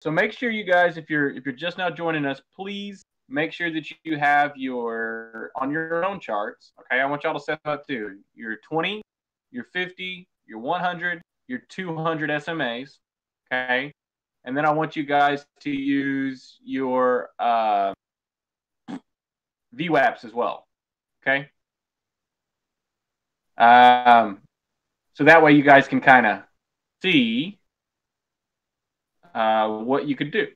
So make sure you guys, if you're just now joining us, please make sure that you have your on your own charts. Okay, I want y'all to set up too. Your 20, your 50, your 100, your 200 SMAs. Okay, and then I want you guys to use your VWAPs as well. Okay. So that way you guys can kind of see what you could do.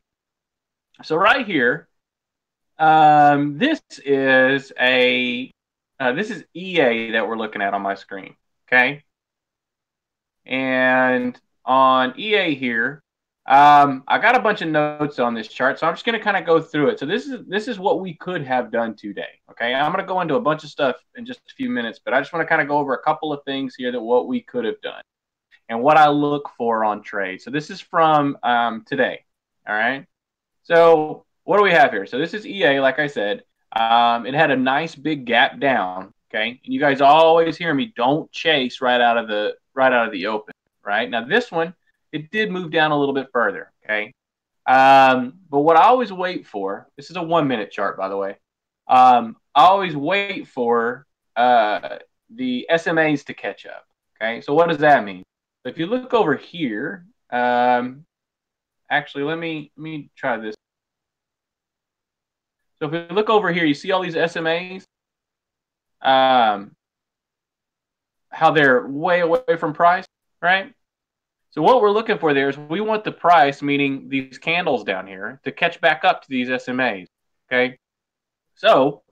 So right here, this is EA that we're looking at on my screen. Okay. And on EA here, I got a bunch of notes on this chart, so I'm just going to kind of go through it. So this is what we could have done today. Okay, I'm going to go into a bunch of stuff in just a few minutes, but I just want to kind of go over a couple of things here that what we could have done and what I look for on trades. So this is from today. All right. So what do we have here? So this is EA, like I said. It had a nice big gap down. Okay, and you guys always hear me, don't chase right out of the open. Right now, this one, it did move down a little bit further. Okay, but what I always wait for, this is a 1 minute chart, by the way. I always wait for the SMAs to catch up. Okay, so what does that mean? So if you look over here, actually, let me try this. So if you look over here, you see all these SMAs, how they're way away from price, right? So what we're looking for there is we want the price, meaning these candles down here, to catch back up to these SMAs, okay? So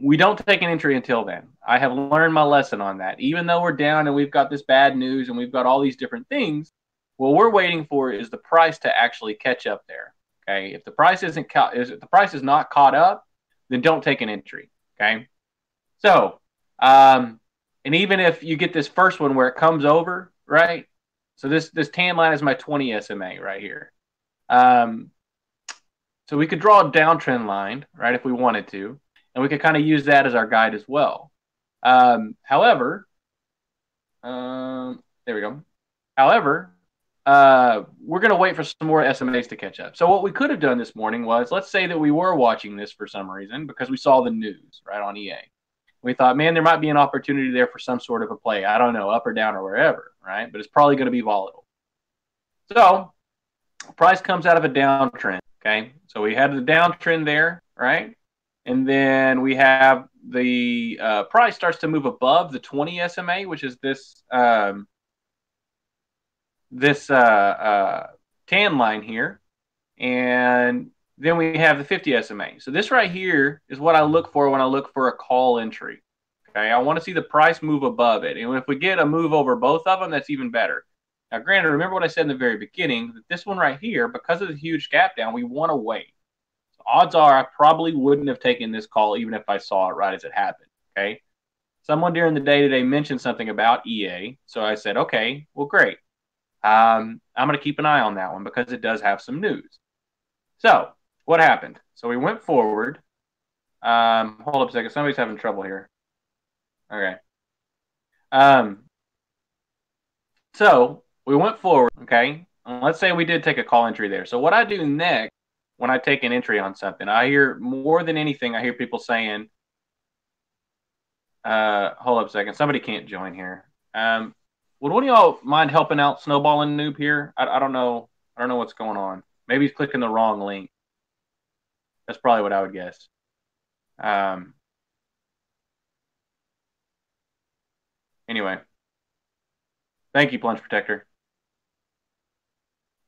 we don't take an entry until then. I have learned my lesson on that. Even though we're down and we've got this bad news and we've got all these different things, what we're waiting for is the price to actually catch up there, okay? If the price is not caught up, then don't take an entry, okay? So, and even if you get this first one where it comes over, right? So this tan line is my 20 SMA right here. So we could draw a downtrend line, right, if we wanted to, and we could kind of use that as our guide as well. However, there we go. However, we're going to wait for some more SMAs to catch up. So what we could have done this morning was, let's say that we were watching this for some reason because we saw the news, right, on EA. We thought, man, there might be an opportunity there for some sort of a play. I don't know, up or down or wherever, right? But it's probably going to be volatile. So price comes out of a downtrend, okay? So we had the downtrend there, right? And then we have the price starts to move above the 20 SMA, which is this tan line here. And then we have the 50 SMA. So this right here is what I look for when I look for a call entry. Okay, I want to see the price move above it. And if we get a move over both of them, that's even better. Now, granted, remember what I said in the very beginning, that this one right here, because of the huge gap down, we want to wait. So odds are I probably wouldn't have taken this call even if I saw it right as it happened. Okay, someone during the day today mentioned something about EA. So I said, okay, well, great. I'm going to keep an eye on that one because it does have some news. So what happened? So we went forward. Hold up a second. Somebody's having trouble here. Okay. So we went forward. Okay. Let's say we did take a call entry there. So what I do next when I take an entry on something, I hear more than anything, I hear people saying, hold up a second. Somebody can't join here. Would one of y'all mind helping out Snowball and Noob here? I don't know. I don't know what's going on. Maybe he's clicking the wrong link. That's probably what I would guess. Anyway. Thank you, Plunge Protector.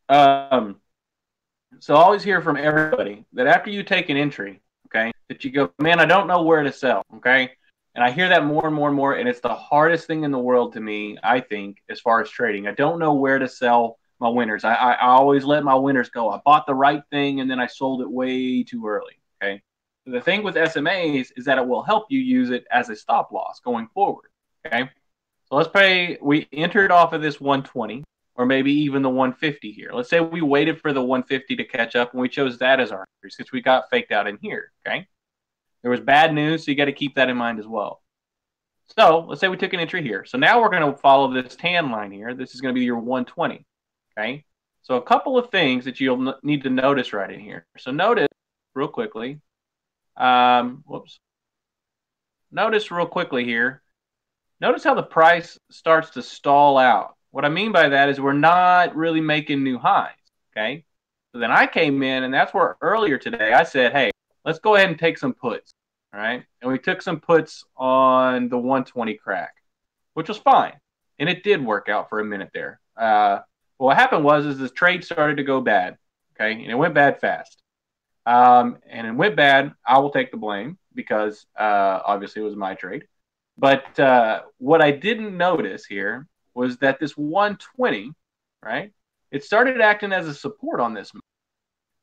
So I always hear from everybody that after you take an entry, okay, that you go, man, I don't know where to sell, okay? And I hear that more and more and more, and it's the hardest thing in the world to me, I think, as far as trading. I don't know where to sell my winners. I always let my winners go. I bought the right thing, and then I sold it way too early, okay? So the thing with SMAs is that it will help you use it as a stop loss going forward, okay? So let's say we entered off of this 120 or maybe even the 150 here. Let's say we waited for the 150 to catch up and we chose that as our entry since we got faked out in here, okay? There was bad news, so you got to keep that in mind as well. So let's say we took an entry here. So now we're going to follow this tan line here. This is going to be your 120, okay? So a couple of things that you'll need to notice right in here. So notice real quickly. Whoops. Notice real quickly here. Notice how the price starts to stall out. What I mean by that is we're not really making new highs. Okay. So then I came in, and that's where earlier today I said, hey, let's go ahead and take some puts. All right. And we took some puts on the 120 crack, which was fine. And it did work out for a minute there. What happened was the trade started to go bad. Okay. And it went bad fast. And it went bad. I will take the blame because obviously it was my trade. But what I didn't notice here was that this 120, right, it started acting as a support on this move.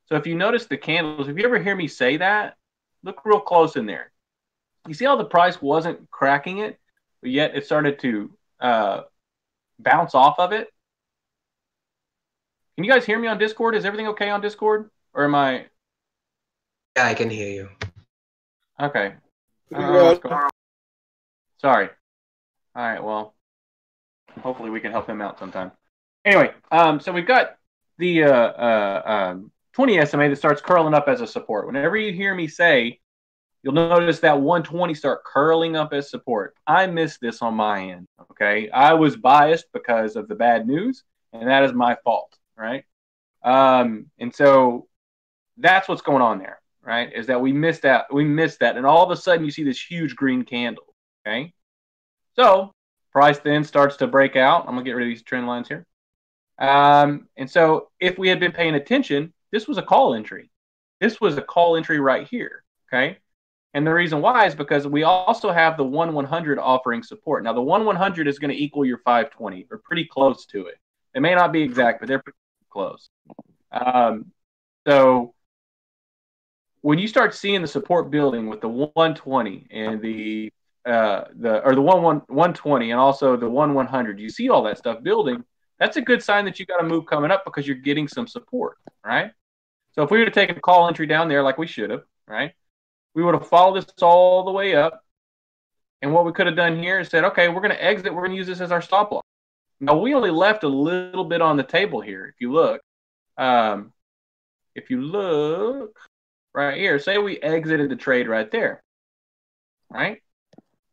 So if you notice the candles, if you ever hear me say that, look real close in there. You see how the price wasn't cracking it, but yet it started to bounce off of it? Can you guys hear me on Discord? Is everything okay on Discord? Or am I... Yeah, I can hear you. Okay. Sorry. All right, well, hopefully we can help him out sometime. Anyway, so we've got the 20 SMA that starts curling up as a support. Whenever you hear me say, you'll notice that 120 start curling up as support. I missed this on my end, okay? I was biased because of the bad news, and that is my fault, right? And so that's what's going on there, right? Is that we missed that, and all of a sudden you see this huge green candle, okay? So price then starts to break out. I'm gonna get rid of these trend lines here. And so if we had been paying attention, this was a call entry. This was a call entry right here, okay? And the reason why is because we also have the 1-100 offering support. Now, the 1-100 is going to equal your 520, or pretty close to it. It may not be exact, but they're pretty close. So when you start seeing the support building with the 120 and the 120 and also the 1-100, you see all that stuff building. That's a good sign that you got a move coming up because you're getting some support, right? So if we were to take a call entry down there like we should have, right? We would have followed this all the way up. And what we could have done here is said, okay, we're going to exit. We're going to use this as our stop loss. Now, we only left a little bit on the table here. If you look right here, say we exited the trade right there, right?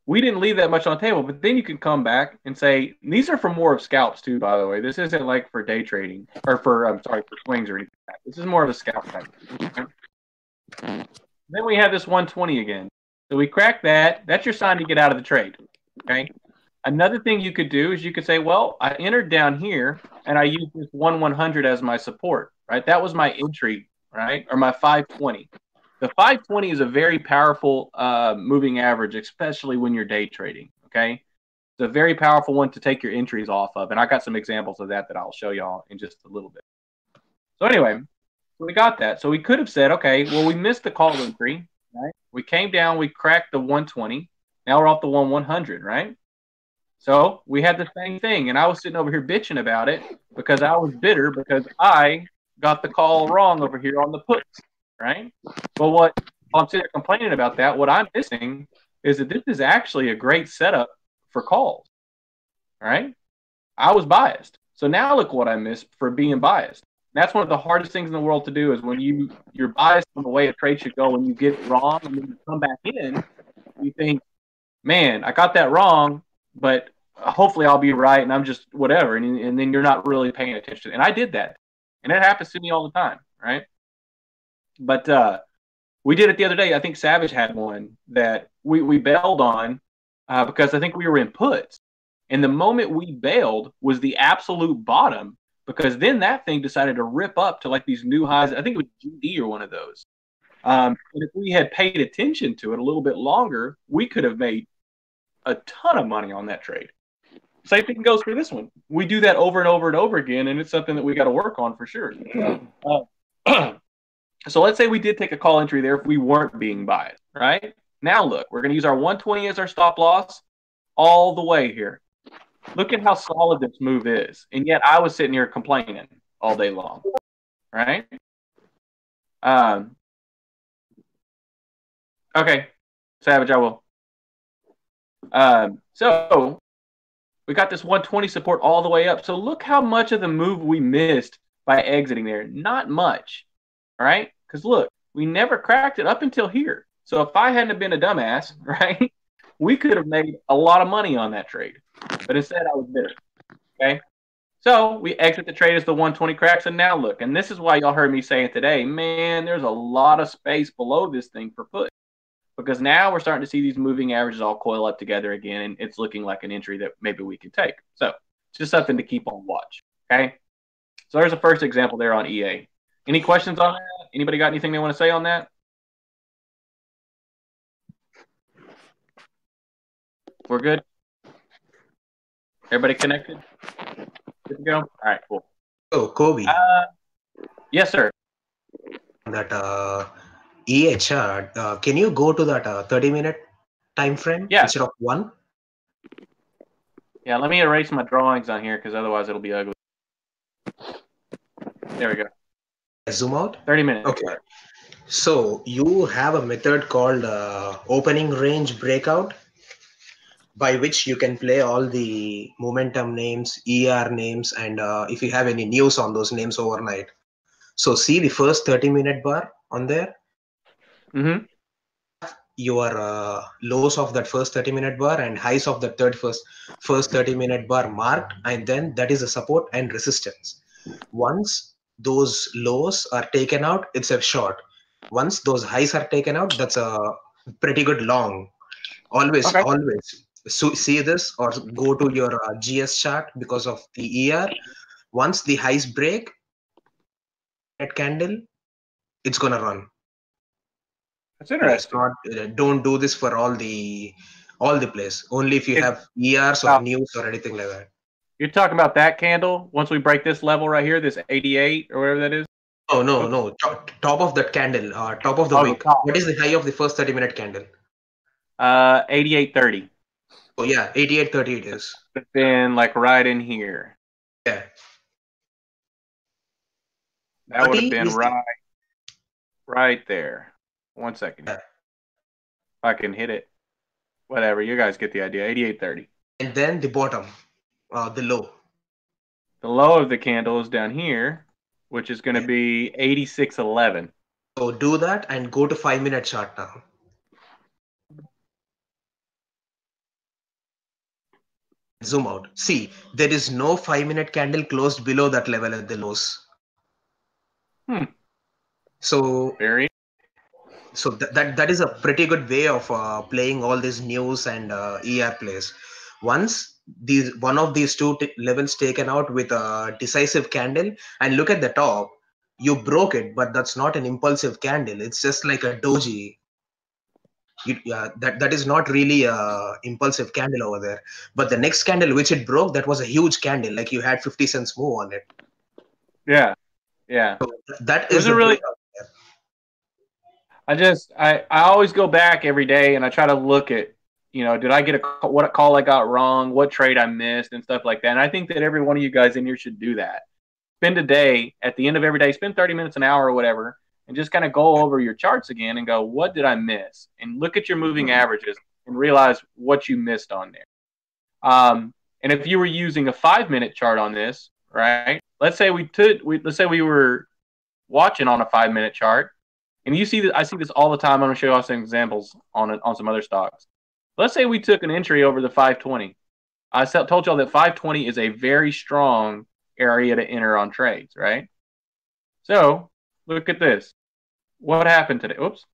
We didn't leave that much on the table, but then you can come back and say, these are for more of scalps too, by the way. This isn't like for day trading or for swings or anything like that. This is more of a scalp type. Okay? Then we have this 120 again. So we crack that. That's your sign to get out of the trade. Okay. Another thing you could do is you could say, well, I entered down here and I used this 1-100 as my support, right? That was my entry, right? Or my 520. The 520 is a very powerful moving average, especially when you're day trading. Okay. It's a very powerful one to take your entries off of. And I got some examples of that I'll show y'all in just a little bit. So anyway, we got that. So we could have said, okay, well, we missed the call entry, right? We came down, we cracked the 120. Now we're off the 1-100, right? So we had the same thing. And I was sitting over here bitching about it because I was bitter because I got the call wrong over here on the puts, right? But while I'm sitting there complaining about that, what I'm missing is that this is actually a great setup for calls, right? I was biased. So now look what I missed for being biased. That's one of the hardest things in the world to do is when you're biased on the way a trade should go and you get it wrong and then you come back in, you think, man, I got that wrong, but hopefully I'll be right and I'm just whatever. And then you're not really paying attention. And I did that. And it happens to me all the time, right? But we did it the other day. I think Savage had one that we bailed on because I think we were in puts. And the moment we bailed was the absolute bottom. Because then that thing decided to rip up to like these new highs. I think it was GD or one of those. And if we had paid attention to it a little bit longer, we could have made a ton of money on that trade. Same thing goes for this one. We do that over and over and over again, and it's something that we got to work on for sure. So let's say we did take a call entry there if we weren't being biased, right? Now look, we're going to use our 120 as our stop loss all the way here. Look at how solid this move is. And yet I was sitting here complaining all day long. Right? Okay. Savage, I will. So we got this 120 support all the way up. So look how much of the move we missed by exiting there? Not much. All right? Because look, we never cracked it up until here. So if I hadn't have been a dumbass, right, we could have made a lot of money on that trade. But instead, I was bitter. Okay? So we exit the trade as the 120 cracks, and now look, and this is why y'all heard me saying today, man, there's a lot of space below this thing for put. Because now we're starting to see these moving averages all coil up together again, and it's looking like an entry that maybe we can take. So it's just something to keep on watch. Okay. So there's a first example there on EA. Any questions on that? Anybody got anything they want to say on that? We're good? Everybody connected? Good to go? All right, cool. Oh, Kobe, Yes, sir. that EA chart, can you go to that 30-minute time frame Yeah. instead of one? Yeah, let me erase my drawings on here because otherwise it'll be ugly. There we go. Zoom out? 30 minutes. Okay. So you have a method called opening range breakout, by which you can play all the momentum names, ER names, and if you have any news on those names overnight. So see the first 30-minute bar on there. Mm-hmm. Your lows of that first 30-minute bar and highs of that first 30-minute bar marked, and then that is a support and resistance. Once those lows are taken out, it's a short. Once those highs are taken out, that's a pretty good long. Always so see this or go to your GS chart because of the ER. Once the highs break that candle, it's gonna run. That's interesting. Don't do this for all the place. Only if you have ERs or news or anything like that. You're talking about that candle? Once we break this level right here, this 88 or whatever that is? Oh, no. Top of that candle, top of the wick. What is the high of the first 30-minute candle? 88.30. Oh, yeah, 88.30 it is. It's been like right in here. Yeah. That would have been right there. 1 second. Yeah. If I can hit it. Whatever. You guys get the idea. 88.30. And then the bottom, the low. The low of the candle is down here, which is going to be 86.11. So do that and go to 5-minute chart now. Zoom out. See, there is no 5-minute candle closed below that level at the lows. So that is a pretty good way of playing all these news and ER plays. Once one of these two levels taken out with a decisive candle, and look at the top, you broke it, but that's not an impulsive candle. It's just like a doji. That is not really a impulsive candle over there. But the next candle which it broke, that was a huge candle, like you had 50 cents move on it. Yeah. So that is a really. I always go back every day and I try to look at, did I get what call I got wrong, what trade I missed, and stuff like that. And I think that every one of you guys in here should do that. Spend a day at the end of every day, spend 30 minutes, an hour, or whatever, and just kind of go over your charts again and go, what did I miss? And look at your moving averages and realize what you missed on there. And if you were using a 5-minute chart on this, right? Let's say we were watching on a 5-minute chart, and I see this all the time. I'm going to show you some examples on some other stocks. Let's say we took an entry over the 520. I told y'all that 520 is a very strong area to enter on trades, right? So look at this. What happened today? Oops.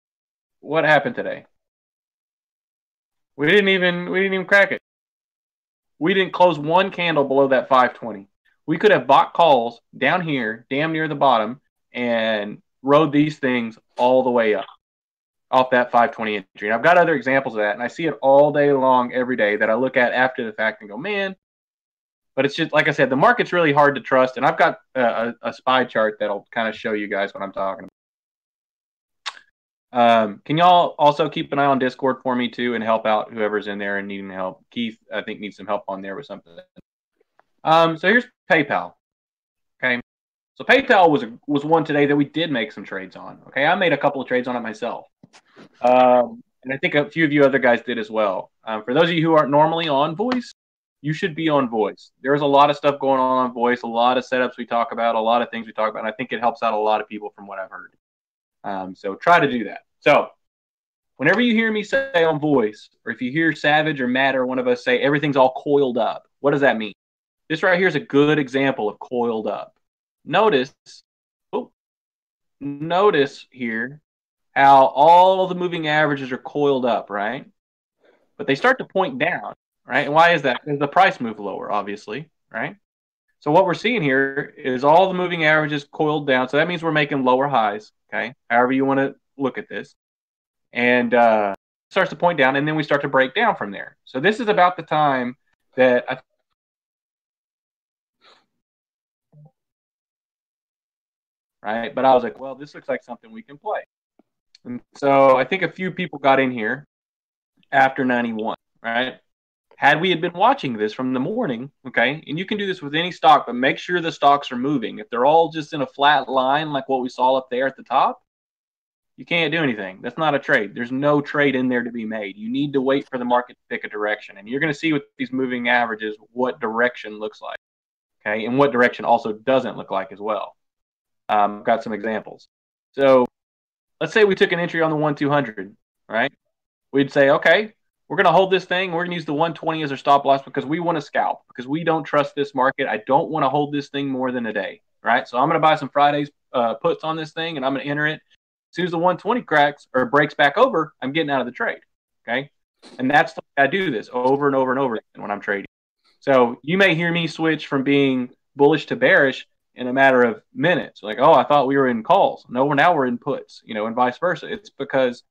What happened today? We didn't even crack it. We didn't close one candle below that 520. We could have bought calls down here, damn near the bottom, and rode these things all the way up off that 520 entry. And I've got other examples of that, and I see it all day long, every day, that I look at after the fact and go, man. But it's just, like I said, the market's really hard to trust, and I've got a SPY chart that'll kind of show you guys what I'm talking about. Can y'all also keep an eye on Discord for me, too, and help out whoever's in there and needing help? Keith, I think, needs some help on there with something. So here's PayPal. Okay. So PayPal was one today that we did make some trades on. Okay, I made a couple of trades on it myself, and I think a few of you other guys did as well. For those of you who aren't normally on voice, you should be on voice. There's a lot of stuff going on voice, a lot of setups we talk about, a lot of things we talk about. And I think it helps out a lot of people from what I've heard. So try to do that. So whenever you hear me say on voice, or if you hear Savage or Matt or one of us say everything's all coiled up, what does that mean? This right here is a good example of coiled up. Notice here how all the moving averages are coiled up, right? But they start to point down, right? And why is that? Because the price moved lower, obviously, right? So what we're seeing here is all the moving averages coiled down. So that means we're making lower highs, okay? However you want to look at this. And starts to point down, and then we start to break down from there. So this is about the time that right? But I was like, well, this looks like something we can play. And so I think a few people got in here after 91, right? Had we had been watching this from the morning, okay, and you can do this with any stock, but make sure the stocks are moving. If they're all just in a flat line like what we saw up there at the top, you can't do anything. That's not a trade. There's no trade in there to be made. You need to wait for the market to pick a direction. And you're going to see with these moving averages what direction looks like, okay, and what direction also doesn't look like as well. I've got some examples. So let's say we took an entry on the 1-200, right? We'd say, okay, we're going to hold this thing. We're going to use the 120 as our stop loss because we want to scalp, because we don't trust this market. I don't want to hold this thing more than a day, right? So I'm going to buy some Friday's puts on this thing, and I'm going to enter it. As soon as the 120 cracks or breaks back over, I'm getting out of the trade, okay? And that's the way I do this over and over and over again when I'm trading. So you may hear me switch from being bullish to bearish in a matter of minutes. Like, oh, I thought we were in calls. No, now we're in puts, and vice versa. It's because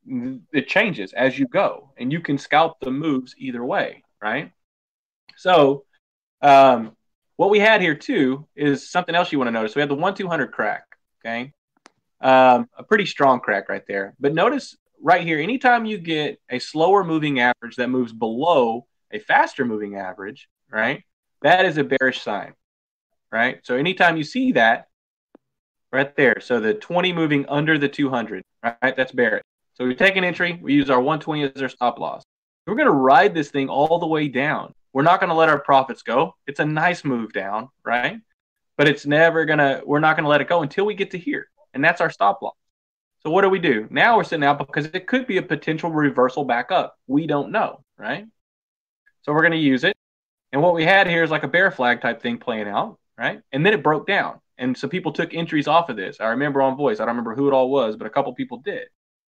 it changes as you go, and you can scalp the moves either way, right? So what we had here too is something else you want to notice. We had the 1-200 crack, okay? A pretty strong crack right there. But notice right here, anytime you get a slower moving average that moves below a faster moving average, right, that is a bearish sign, right? So anytime you see that right there, so the 20 moving under the 200, right, that's bearish. So we take an entry, we use our 120 as our stop loss. We're going to ride this thing all the way down. We're not going to let our profits go. It's a nice move down, right? But we're not going to let it go until we get to here. And that's our stop loss. So what do? Now we're sitting out because it could be a potential reversal back up. We don't know, right? So we're going to use it. And what we had here is like a bear flag type thing playing out, right? And then it broke down. And so people took entries off of this. I remember on voice. I don't remember who it all was, but a couple people did.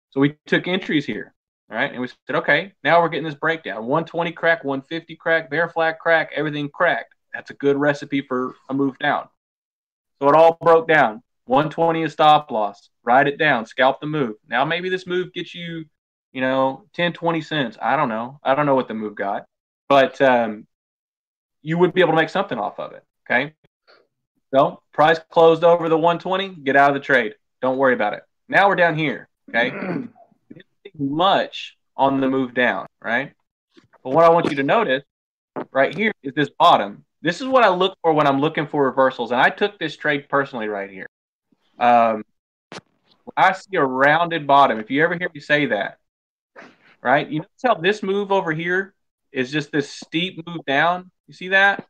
So we took entries here, right? And we said, okay, now we're getting this breakdown. 120 crack, 150 crack, bear flag crack, everything cracked. That's a good recipe for a move down. So it all broke down. 120 is stop loss. Ride it down. Scalp the move. Now maybe this move gets you, 10, 20 cents. I don't know. I don't know what the move got. But you would be able to make something off of it, okay? So price closed over the 120. Get out of the trade. Don't worry about it. Now we're down here, okay? Much on the move down, right? But what I want you to notice right here is this bottom. This is what I look for when I'm looking for reversals. And I took this trade personally right here. I see a rounded bottom. If you ever hear me say that, right? You notice how this move over here is just this steep move down? You see that?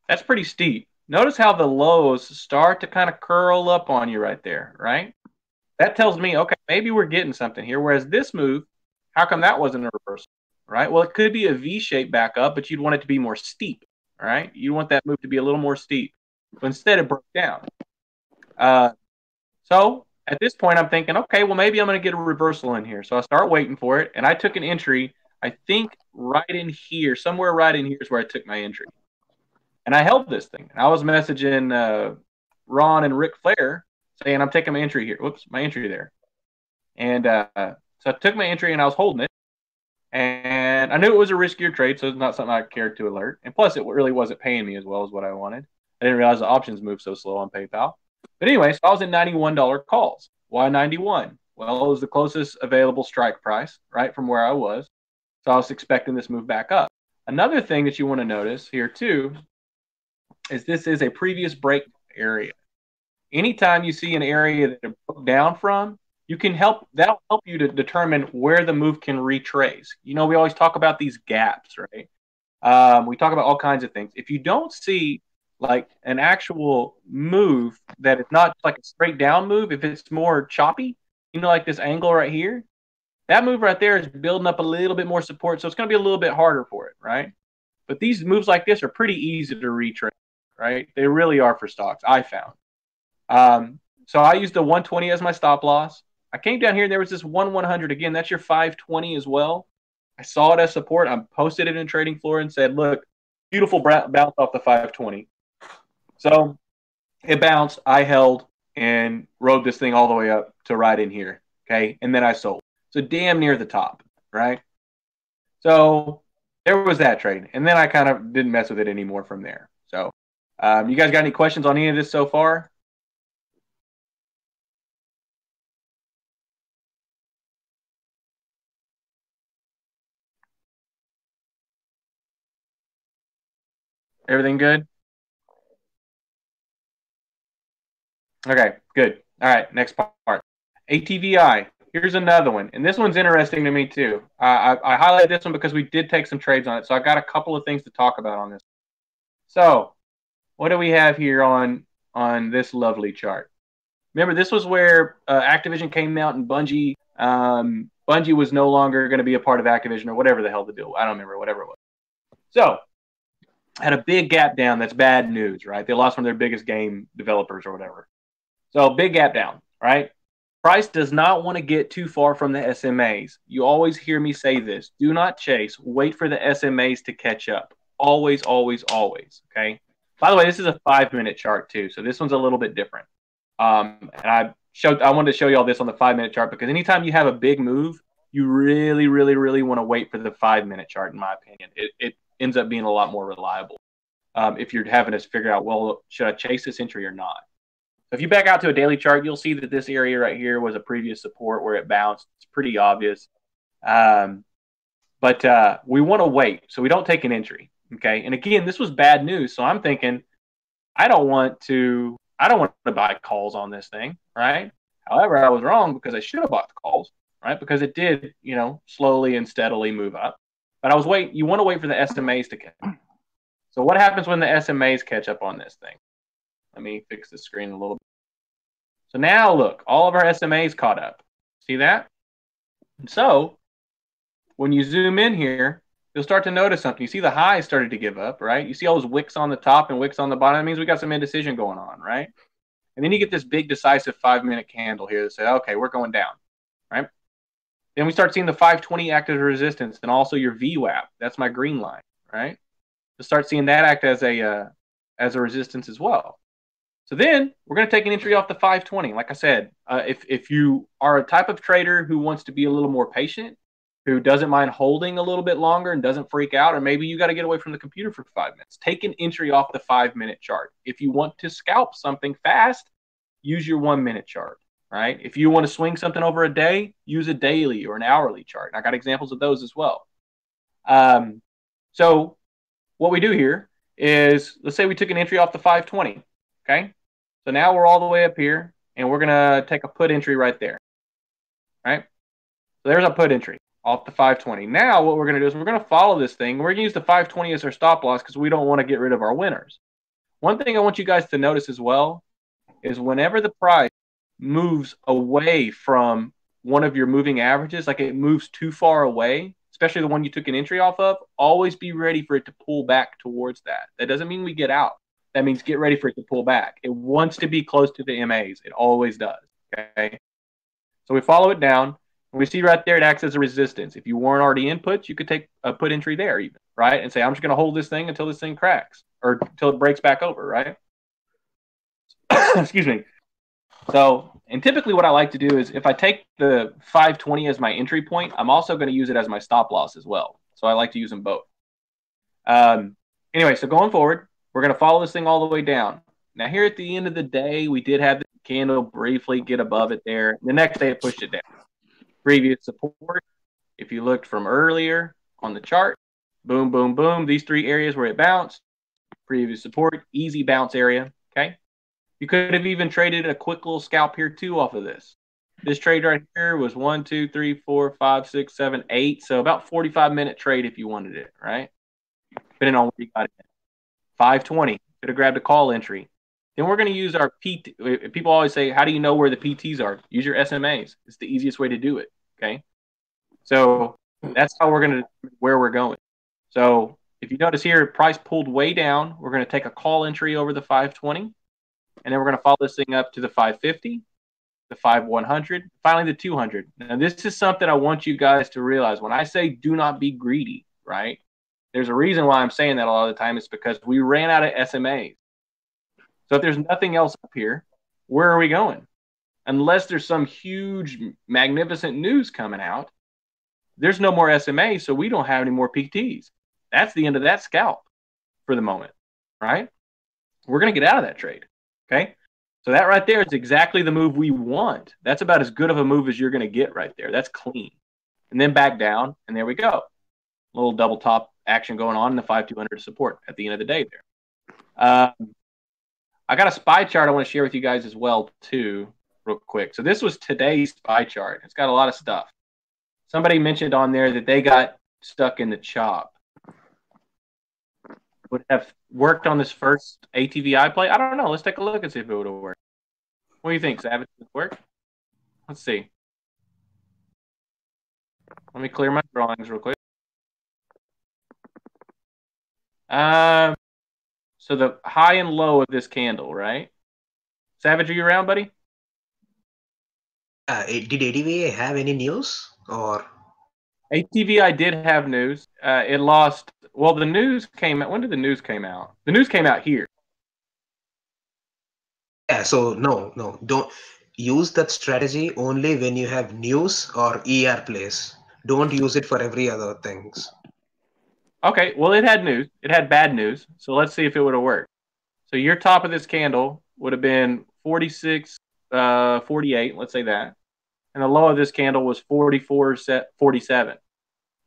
That's pretty steep. Notice how the lows start to kind of curl up on you right there, right? That tells me, okay, maybe we're getting something here. Whereas this move, how come that wasn't a reversal, right? Well, it could be a V-shape back up, but you'd want it to be more steep, right? You want that move to be a little more steep. But instead, it broke down. So at this point, I'm thinking, okay, well, maybe I'm going to get a reversal in here. So I start waiting for it, and I took an entry, I think right in here, somewhere right in here is where I took my entry. And I held this thing. I was messaging Ron and Ric Flair saying, I'm taking my entry here. Whoops, my entry there. And so I took my entry, and I was holding it. And I knew it was a riskier trade, so it's not something I cared to alert. And plus, it really wasn't paying me as well as what I wanted. I didn't realize the options moved so slow on PayPal. But anyway, so I was in $91 calls. Why 91? Well, it was the closest available strike price, right, from where I was. So I was expecting this move back up. Another thing that you want to notice here, too, is this is a previous break area. Anytime you see an area that it broke down from, that'll help you to determine where the move can retrace. We always talk about these gaps, right? We talk about all kinds of things. If you don't see like an actual move that is not like a straight down move, if it's more choppy, like this angle right here, that move right there is building up a little bit more support. So it's going to be a little bit harder for it, right? But these moves like this are pretty easy to retrace, right? They really are for stocks, I found. So I used the 120 as my stop loss. I came down here and there was this 100 again. That's your 520 as well. I saw it as support. I posted it in trading floor and said, look, beautiful bounce off the 520. So it bounced. I held and rode this thing all the way up to right in here. Okay. And then I sold. So damn near the top. Right. So there was that trade. And then I kind of didn't mess with it anymore from there. So you guys got any questions on any of this so far? Everything good? Okay, good. All right, next part. ATVI. Here's another one. And this one's interesting to me too. I highlighted this one because we did take some trades on it. So I got a couple of things to talk about on this. So what do we have here on this lovely chart? Remember, this was where Activision came out and Bungie was no longer going to be a part of Activision or whatever the hell the deal. I don't remember, whatever it was. So had a big gap down. That's bad news, right? They lost one of their biggest game developers or whatever. So big gap down, right? Price does not want to get too far from the SMAs. You always hear me say this. Do not chase. Wait for the SMAs to catch up. Always, always, always. Okay. By the way, this is a 5-minute chart too. So this one's a little bit different. And I wanted to show you all this on the 5-minute chart because anytime you have a big move, you really, really, really want to wait for the 5-minute chart, in my opinion. It ends up being a lot more reliable if you're having to figure out, well, should I chase this entry or not? So if you back out to a daily chart, you'll see that this area right here was a previous support where it bounced. It's pretty obvious. But we want to wait so we don't take an entry. Okay. And again, this was bad news. So I'm thinking, I don't want to buy calls on this thing. Right. However, I was wrong because I should have bought the calls. Right. Because it did, slowly and steadily move up. But you want to wait for the SMAs to catch up. So what happens when the SMAs catch up on this thing? Let me fix the screen a little bit. So now look, all of our SMAs caught up. See that? And so when you zoom in here, you'll start to notice something. You see the highs started to give up, right? You see all those wicks on the top and wicks on the bottom. That means we got some indecision going on, right? And then you get this big decisive 5-minute candle here that says, okay, we're going down, right? Then we start seeing the 520 act as a resistance and also your VWAP. That's my green line, right? To start seeing that act as a resistance as well. So then we're going to take an entry off the 520. Like I said, if you are a type of trader who wants to be a little more patient, who doesn't mind holding a little bit longer and doesn't freak out, or maybe you got to get away from the computer for 5 minutes, take an entry off the 5-minute chart. If you want to scalp something fast, use your 1-minute chart, right? If you want to swing something over a day, use a daily or an hourly chart. And I got examples of those as well. So what we do here is, let's say we took an entry off the 520, okay? So now we're all the way up here, and we're going to take a put entry right there, right? So there's a put entry off the 520. Now what we're going to do is we're going to follow this thing. We're going to use the 520 as our stop loss because we don't want to get rid of our winners. One thing I want you guys to notice as well is whenever the price moves away from one of your moving averages, like it moves too far away, especially the one you took an entry off of, always be ready for it to pull back towards that. That doesn't mean we get out. That means get ready for it to pull back. It wants to be close to the MAs. It always does. Okay. So we follow it down. And we see right there it acts as a resistance. If you weren't already in puts, you could take a put entry there even, right? And say, I'm just going to hold this thing until this thing cracks or until it breaks back over, right? Excuse me. So, and typically what I like to do is if I take the 520 as my entry point, I'm also going to use it as my stop loss as well. So I like to use them both. Anyway, so going forward, we're going to follow this thing all the way down. Now, here at the end of the day, we did have the candle briefly get above it there. The next day, it pushed it down. Previous support, if you looked from earlier on the chart, boom, boom, boom. These three areas where it bounced, previous support, easy bounce area, okay? You could have even traded a quick little scalp here too off of this. This trade right here was 1, 2, 3, 4, 5, 6, 7, 8. So about 45-minute trade if you wanted it, right? depending on where you got it. 520, could have grabbed a call entry. Then we're going to use our PT. People always say, how do you know where the PTs are? Use your SMAs. It's the easiest way to do it. Okay. So that's how we're going to where we're going. So if you notice here, price pulled way down. We're going to take a call entry over the 520, and then we're going to follow this thing up to the 550, the 5100, finally the 200. Now, this is something I want you guys to realize. When I say do not be greedy, right? There's a reason why I'm saying that a lot of the time. It's because we ran out of SMAs. So if there's nothing else up here, where are we going? Unless there's some huge, magnificent news coming out, there's no more SMA, so we don't have any more PTs. That's the end of that scalp for the moment, right? We're going to get out of that trade, okay? So that right there is exactly the move we want. That's about as good of a move as you're going to get right there. That's clean. And then back down, and there we go. A little double top action going on in the 5200 support at the end of the day there. I got a SPY chart I want to share with you guys as well, too, real quick. So this was today's SPY chart. It's got a lot of stuff. Somebody mentioned on there that they got stuck in the chop. Would have worked on this first ATVI play? I don't know. Let's take a look and see if it would have worked. What do you think, Savage? Does it work? Let's see. Let me clear my drawings real quick. So the high and low of this candle, right? Savage, are you around, buddy? Did ADVA have any news or? ATVI did have news. It lost. Well, the news came out. When did the news came out? The news came out here. Yeah. So no, don't use that strategy only when you have news or ER plays. Don't use it for every other things. Okay. Well, it had news. It had bad news. So let's see if it would have worked. So your top of this candle would have been 46, 48. Let's say that. And the low of this candle was 44, 47.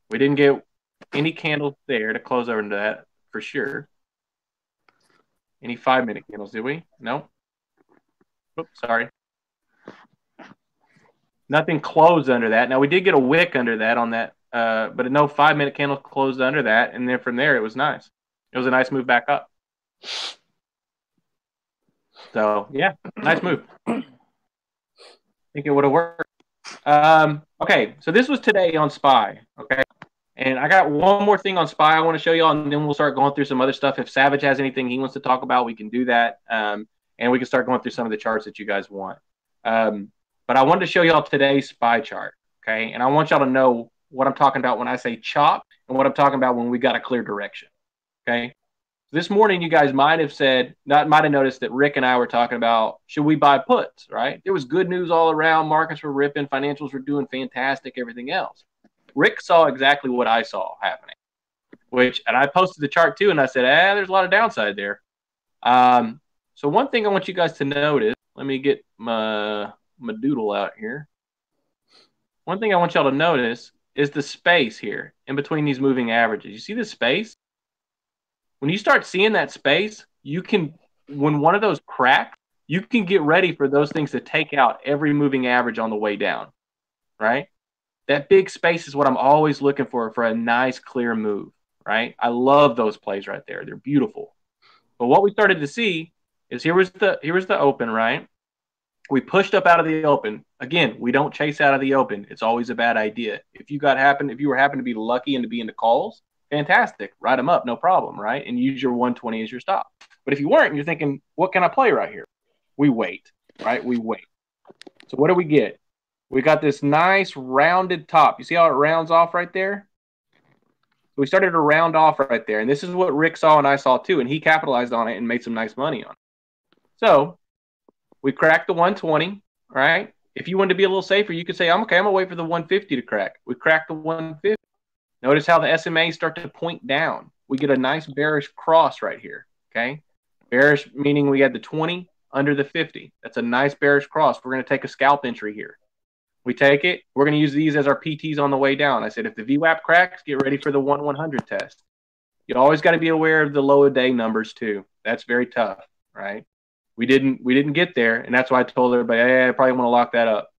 We didn't get any candles there to close over into that for sure. Any 5-minute candles, did we? No. Oops, sorry. Nothing closed under that. Now, we did get a wick under that on that, but no 5-minute candle closed under that. And then from there, it was nice. It was a nice move back up. So, yeah, nice move. I think it would have worked. Okay, so this was today on SPY, okay? And I got one more thing on SPY I want to show y'all, and then we'll start going through some other stuff. If Savage has anything he wants to talk about, we can do that, and we can start going through some of the charts that you guys want. But I wanted to show y'all today's SPY chart, okay? And I want y'all to know what I'm talking about when I say chop and what I'm talking about when we got a clear direction, okay? This morning, you guys might have noticed that Rick and I were talking about, should we buy puts, right? There was good news all around. Markets were ripping. Financials were doing fantastic, everything else. Rick saw exactly what I saw happening, and I posted the chart too, and I said, there's a lot of downside there. So one thing I want you guys to notice, let me get my doodle out here. One thing I want y'all to notice is the space here in between these moving averages. You see the space? When you start seeing that space, when one of those cracks, you can get ready for those things to take out every moving average on the way down, right? That big space is what I'm always looking for a nice, clear move, right? I love those plays right there. They're beautiful. But what we started to see is here was the open, right? We pushed up out of the open. Again, we don't chase out of the open. It's always a bad idea. If you were happen to be lucky and to be into calls, fantastic. Write them up, no problem, right? And use your 120 as your stop. But if you weren't, and you're thinking, what can I play right here? We wait, right? We wait. So what do we get? We got this nice rounded top. You see how it rounds off right there? We started to round off right there. And this is what Rick saw and I saw too. And he capitalized on it and made some nice money on it. So we cracked the 120, right? If you wanted to be a little safer, you could say, I'm going to wait for the 150 to crack. We cracked the 150. Notice how the SMAs start to point down. We get a nice bearish cross right here, okay? Bearish meaning we had the 20 under the 50. That's a nice bearish cross. We're going to take a scalp entry here. We take it. We're going to use these as our PTs on the way down. I said, if the VWAP cracks, get ready for the 100 test. You always got to be aware of the low of day numbers too. That's very tough, right? We didn't get there, and that's why I told everybody, hey, I probably want to lock that up.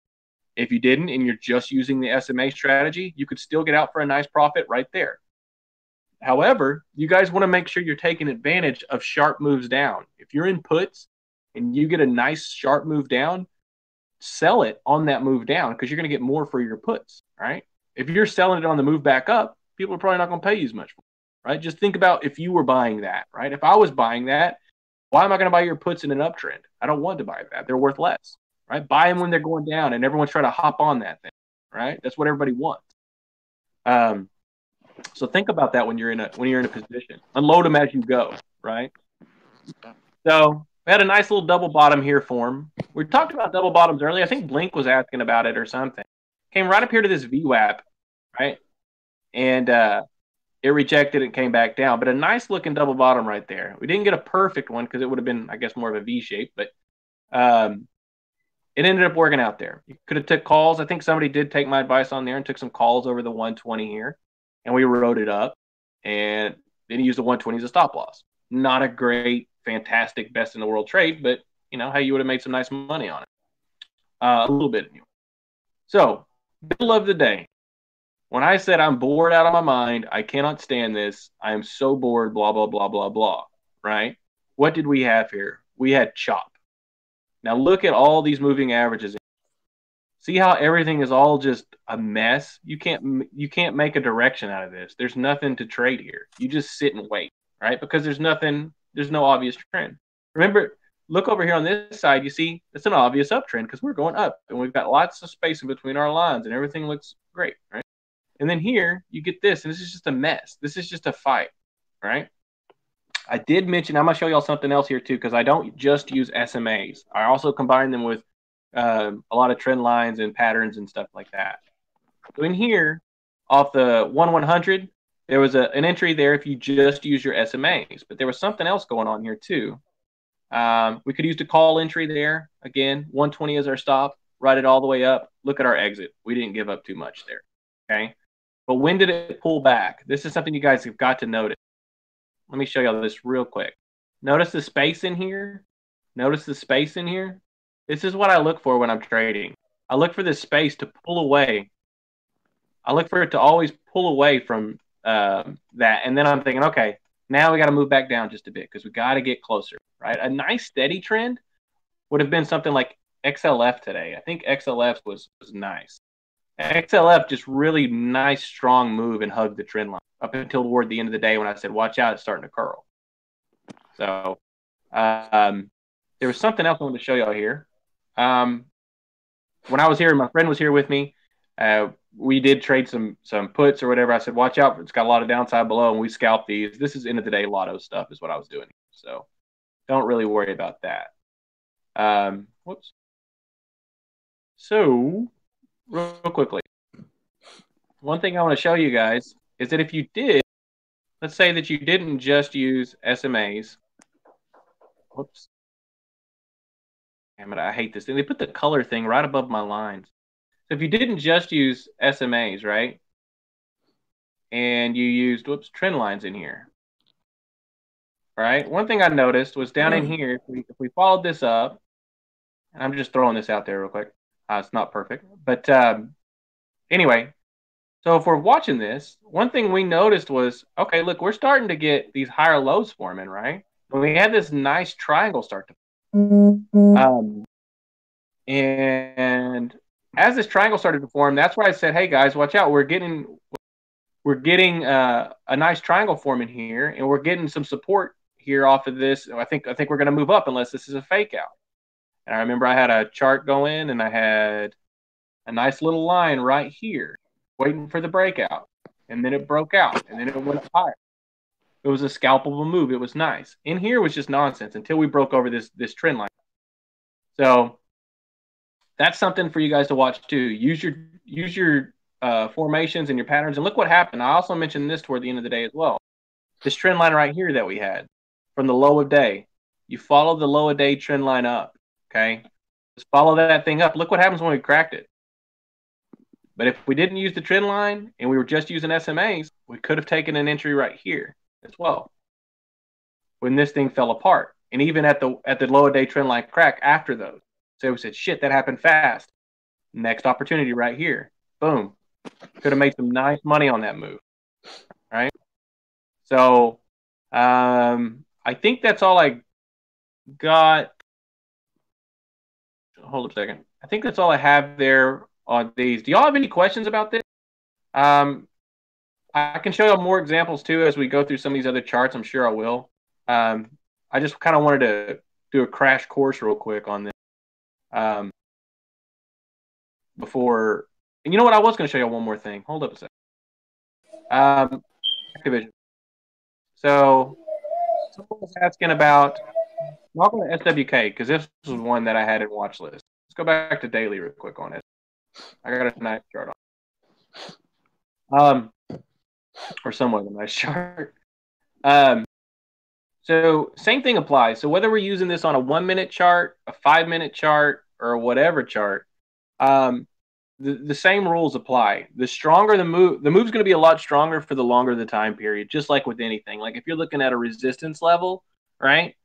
If you didn't, and you're just using the SMA strategy, you could still get out for a nice profit right there. However, you guys want to make sure you're taking advantage of sharp moves down. If you're in puts and you get a nice sharp move down, sell it on that move down because you're going to get more for your puts, right? If you're selling it on the move back up, people are probably not going to pay you as much for it, right? Just think about if you were buying that, right? If I was buying that, why am I going to buy your puts in an uptrend? I don't want to buy that. They're worth less, right? Buy them when they're going down and everyone's trying to hop on that thing, right? That's what everybody wants. So think about that when you're in a position. Unload them as you go, right? So we had a nice little double bottom here form. We talked about double bottoms earlier. I think Blink was asking about it or something. Came right up here to this VWAP, right? And it rejected and came back down. But a nice looking double bottom right there. We didn't get a perfect one because it would have been, I guess, more of a V shape. But it ended up working out there. You could have took calls. I think somebody did take my advice on there and took some calls over the 120 here. And we wrote it up. And then he used the 120 as a stop loss. Not a great, fantastic, best in the world trade, but you know, hey, you would have made some nice money on it. A little bit anyway. So, middle of the day. When I said I'm bored out of my mind, I cannot stand this. I am so bored, blah, blah, blah, blah, blah. Right? What did we have here? We had chop. Now look at all these moving averages. See how everything is all just a mess? You can't make a direction out of this. There's nothing to trade here. You just sit and wait, right? Because there's no obvious trend. Remember, look over here on this side, you see it's an obvious uptrend because we're going up and we've got lots of space in between our lines and everything looks great, right? And then here you get this, and this is just a mess. This is just a fight, right? I did mention, I'm going to show y'all something else here too, because I don't just use SMAs. I also combine them with a lot of trend lines and patterns and stuff like that. So in here, off the 1-100, there was an entry there if you just use your SMAs, but there was something else going on here too. We could use the call entry there. Again, 120 is our stop, ride it all the way up. Look at our exit. We didn't give up too much there, okay? But when did it pull back? This is something you guys have got to notice. Let me show you this real quick. Notice the space in here? Notice the space in here? This is what I look for when I'm trading. I look for this space to pull away. I look for it to always pull away from that. And then I'm thinking, okay, now we got to move back down just a bit because we got to get closer, right? A nice steady trend would have been something like XLF today. I think XLF was nice. XLF just really nice, strong move and hugged the trend line up until toward the end of the day when I said, watch out, it's starting to curl. So there was something else I wanted to show y'all here. When I was here, my friend was here with me. We did trade some puts or whatever. I said, watch out. It's got a lot of downside below, and we scalped these. This is end of the day lotto stuff is what I was doing. So don't really worry about that. Whoops. So real quickly, one thing I want to show you guys is that if you did, let's say that you didn't just use SMAs. Whoops. Damn it, I hate this thing. They put the color thing right above my lines. So if you didn't just use SMAs, right? And you used, trend lines in here. All right. One thing I noticed was down in here, if we followed this up, and I'm just throwing this out there real quick. It's not perfect. But anyway, so if we're watching this, one thing we noticed was, okay, look, we're starting to get these higher lows forming, right? And we had this nice triangle start to and as this triangle started to form, that's where I said, hey guys, watch out. We're getting a nice triangle forming here, and we're getting some support here off of this. I think we're going to move up unless this is a fake out. And I remember I had a chart go in, and I had a nice little line right here waiting for the breakout. And then it broke out, and then it went up higher. It was a scalpable move. It was nice. In here was just nonsense until we broke over this trend line. So that's something for you guys to watch too. Use your formations and your patterns. And look what happened. I also mentioned this toward the end of the day as well. This trend line right here that we had from the low of day. You follow the low of day trend line up. Okay. Just follow that thing up. Look what happens when we cracked it. But if we didn't use the trend line and we were just using SMAs, we could have taken an entry right here as well when this thing fell apart. And even at the low of day trend line crack after those. So we said, shit, that happened fast. Next opportunity right here. Boom. Could have made some nice money on that move. Right? So I think that's all I got. Hold up a second. I think that's all I have there on these. Do y'all have any questions about this? Um, I can show you more examples too as we go through some of these other charts. I'm sure I will. I just kind of wanted to do a crash course real quick on this before. And you know what? I was going to show you one more thing. Hold up a second. Activision. So someone was asking about. I'm going to SWK because this was one that I had in watch list. Let's go back to daily real quick on it. I got a nice chart on. Or somewhat of a nice chart. So same thing applies. So whether we're using this on a 1 minute chart, a 5 minute chart, or whatever chart, the same rules apply. The stronger the move's going to be a lot stronger for the longer the time period, just like with anything. Like if you're looking at a resistance level, right?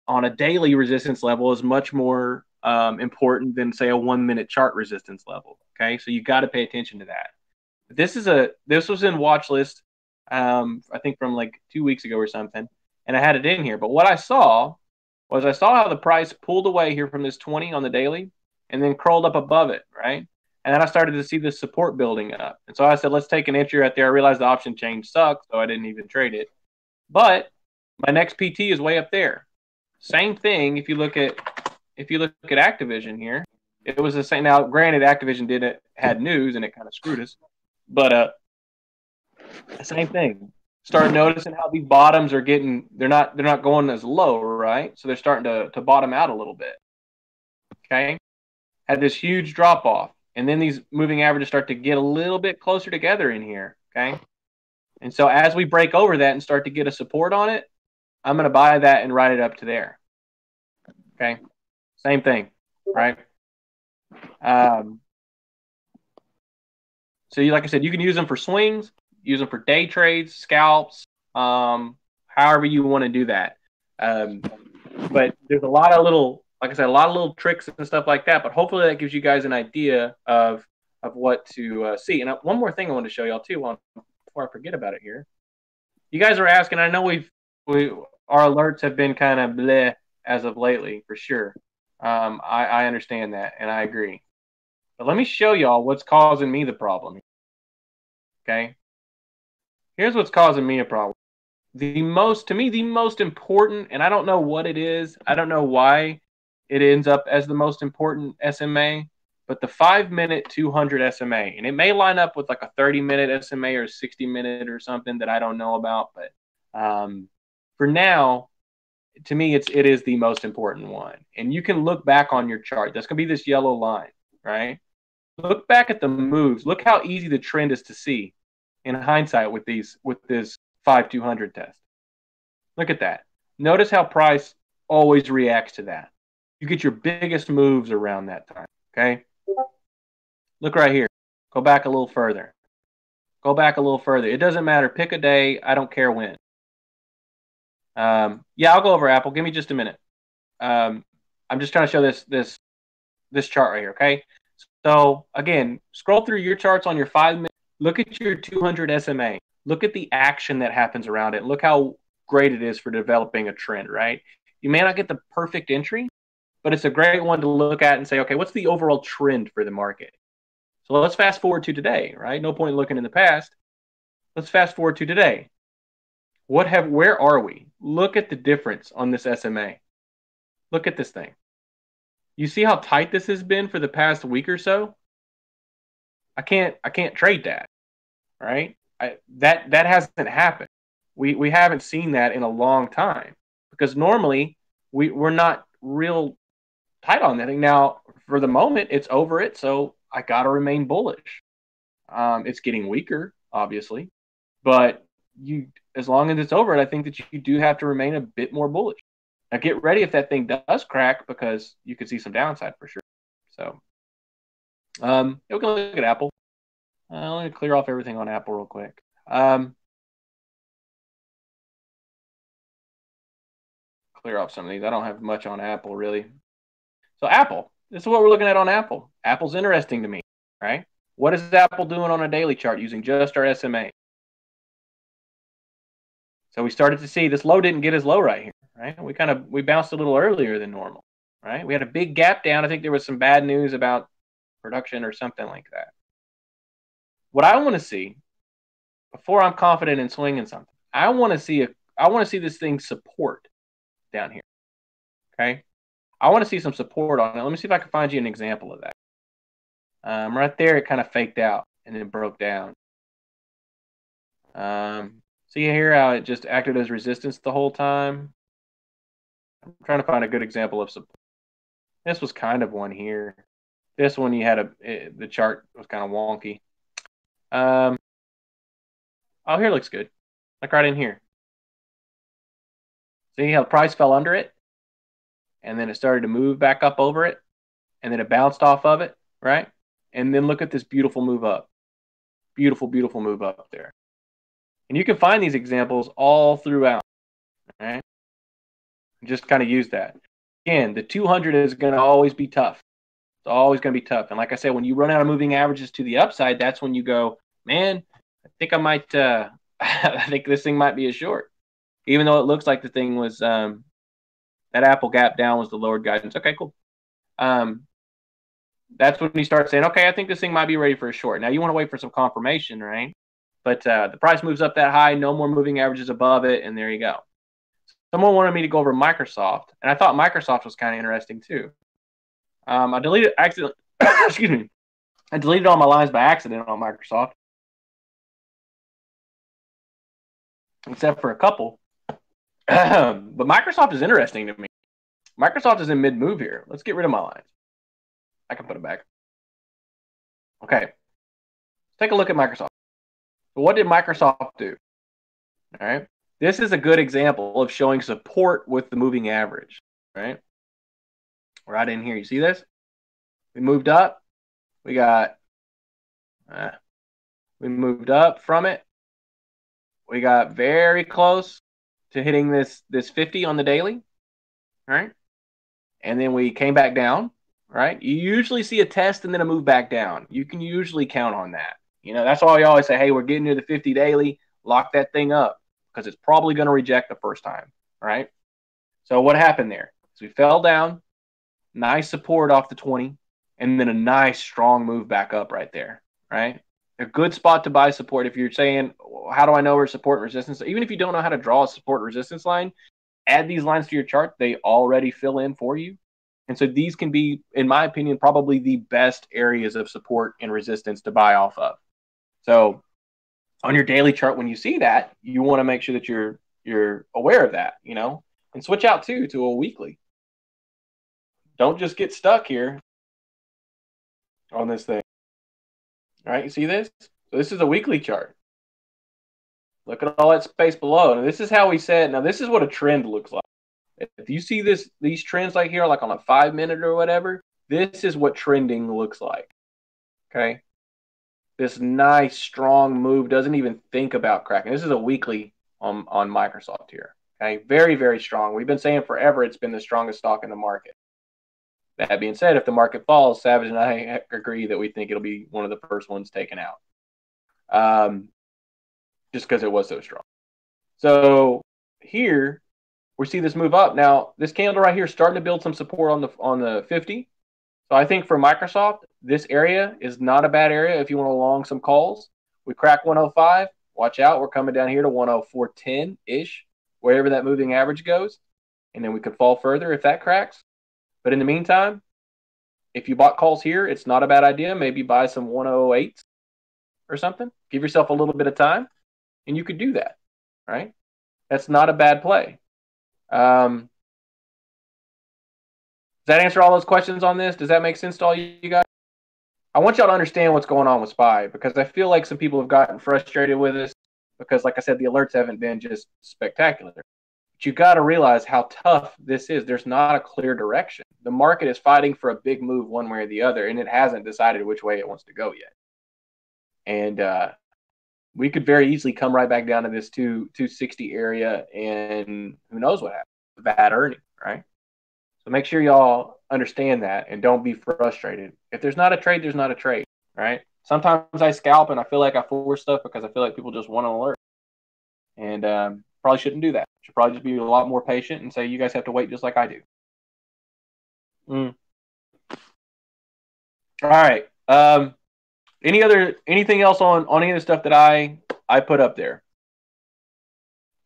On a daily resistance level is much more important than say a 1 minute chart resistance level. Okay, so you got to pay attention to that. This was in watch list, I think from like 2 weeks ago or something, and I had it in here. But what I saw how the price pulled away here from this 20 on the daily, and then curled up above it, right? And then I started to see this support building up, and so I said, let's take an entry right there. I realized the option change sucked, so I didn't even trade it. But my next PT is way up there. Same thing if you look at Activision here. It was the same. Now, granted, Activision had news and it kind of screwed us, but same thing. Start noticing how these bottoms are getting. They're not going as low, right? So they're starting to bottom out a little bit. Okay, had this huge drop off, and then these moving averages start to get a little bit closer together in here. Okay, and so as we break over that and start to get a support on it, I'm going to buy that and ride it up to there. Okay, same thing, right? So like I said, you can use them for swings, use them for day trades, scalps, however you want to do that. But there's a lot of little, like I said, a lot of little tricks and stuff like that. But hopefully that gives you guys an idea of what to see. And one more thing I want to show y'all too, before I forget about it here. You guys are asking. I know our alerts have been kind of bleh as of lately, for sure. I understand that, and I agree. But let me show y'all what's causing me the problem. Okay? Here's what's causing me a problem. To me, the most important, and I don't know what it is. I don't know why it ends up as the most important SMA, but the 5-minute 200 SMA. And it may line up with like a 30-minute SMA or 60-minute or something that I don't know about. But for now, to me, it is the most important one. And you can look back on your chart. That's going to be this yellow line, right? Look back at the moves. Look how easy the trend is to see in hindsight with this 5-200 test. Look at that. Notice how price always reacts to that. You get your biggest moves around that time. Okay. Look right here. Go back a little further. Go back a little further. It doesn't matter. Pick a day. I don't care when. Yeah, I'll go over Apple. Give me just a minute. I'm just trying to show this chart right here. Okay. So again, scroll through your charts on your 5-minute. Look at your 200 SMA. Look at the action that happens around it. Look how great it is for developing a trend, right? You may not get the perfect entry, but it's a great one to look at and say, okay, what's the overall trend for the market? So let's fast forward to today, right? No point in looking in the past. Let's fast forward to today. Where are we? Look at the difference on this SMA. Look at this thing. You see how tight this has been for the past week or so? I can't trade that, right? That hasn't happened. We haven't seen that in a long time because normally we're not real tight on that thing. Now, for the moment, it's over it, so I got to remain bullish. It's getting weaker, obviously, but as long as it's over it, I think that you do have to remain a bit more bullish. Now, get ready if that thing does crack because you could see some downside for sure. So, we can look at Apple. Let me clear off everything on Apple real quick. Clear off some of these. I don't have much on Apple, really. So Apple, this is what we're looking at on Apple. Apple's interesting to me, right? What is Apple doing on a daily chart using just our SMA? So we started to see this low didn't get as low right here, right? We bounced a little earlier than normal, right? We had a big gap down. I think there was some bad news about production or something like that. What I want to see before I'm confident in swinging something, I want to see this thing support down here. Okay, I want to see some support on it. Let me see if I can find you an example of that. Right there, it kind of faked out and then broke down. See here how it just acted as resistance the whole time? I'm trying to find a good example of support. This was kind of one here. This one you had the chart was kind of wonky. Oh, here looks good. Like right in here. See how the price fell under it? And then it started to move back up over it. And then it bounced off of it, right? And then look at this beautiful move up. Beautiful, beautiful move up there. And you can find these examples all throughout, right? Just kind of use that. Again, the 200 is going to always be tough. It's always going to be tough. And like I said, when you run out of moving averages to the upside, that's when you go, man, I think I might, I think this thing might be a short. Even though it looks like the thing was, that Apple gap down was the lowered guidance. Okay, cool. That's when you start saying, okay, I think this thing might be ready for a short. Now you want to wait for some confirmation, right? But the price moves up that high, no more moving averages above it, and there you go. Someone wanted me to go over Microsoft, and I thought Microsoft was kind of interesting too. I deleted accidentally. Excuse me. I deleted all my lines by accident on Microsoft, except for a couple. But Microsoft is interesting to me. Microsoft is in mid-move here. Let's get rid of my lines. I can put it back. Okay. Let's take a look at Microsoft. So what did Microsoft do? All right. This is a good example of showing support with the moving average, right? Right in here. You see this? We moved up. We moved up from it. We got very close to hitting this 50 on the daily, right? And then we came back down, right? You usually see a test and then a move back down. You can usually count on that. You know, that's why we always say, hey, we're getting near the 50 daily. Lock that thing up because it's probably going to reject the first time, right? So what happened there? So we fell down, nice support off the 20, and then a nice strong move back up right there, right? A good spot to buy support. If you're saying, how do I know where support and resistance? Even if you don't know how to draw a support and resistance line, add these lines to your chart. They already fill in for you. And so these can be, in my opinion, probably the best areas of support and resistance to buy off of. So on your daily chart, when you see that, you want to make sure that you're aware of that, you know, and switch out to a weekly. Don't just get stuck here on this thing. All right, you see this? So this is a weekly chart. Look at all that space below. And this is how we said, now this is what a trend looks like. If you see these trends like here, like on a 5-minute or whatever, this is what trending looks like. Okay. This nice strong move doesn't even think about cracking. This is a weekly on Microsoft here. Okay. Very, very strong. We've been saying forever it's been the strongest stock in the market. That being said, if the market falls, Savage and I agree that we think it'll be one of the first ones taken out. Just because it was so strong. So here we see this move up. Now this candle right here is starting to build some support on the 50. So I think for Microsoft, this area is not a bad area if you want to long some calls. We crack 105. Watch out. We're coming down here to 104.10-ish, wherever that moving average goes. And then we could fall further if that cracks. But in the meantime, if you bought calls here, it's not a bad idea. Maybe buy some 108s or something. Give yourself a little bit of time, and you could do that, right? That's not a bad play. Does that answer all those questions on this? Does that make sense to all you guys? I want y'all to understand what's going on with SPY because I feel like some people have gotten frustrated with this because, like I said, the alerts haven't been just spectacular. But you got to realize how tough this is. There's not a clear direction. The market is fighting for a big move one way or the other, and it hasn't decided which way it wants to go yet. And we could very easily come right back down to this 260 area, and who knows what happens. Bad earning, right? So make sure y'all understand that and don't be frustrated. If there's not a trade, there's not a trade, right? Sometimes I scalp and I feel like I force stuff because I feel like people just want an alert. And Probably shouldn't do that. Should probably just be a lot more patient and say you guys have to wait just like I do. All right. Anything else on any of the stuff that I put up there?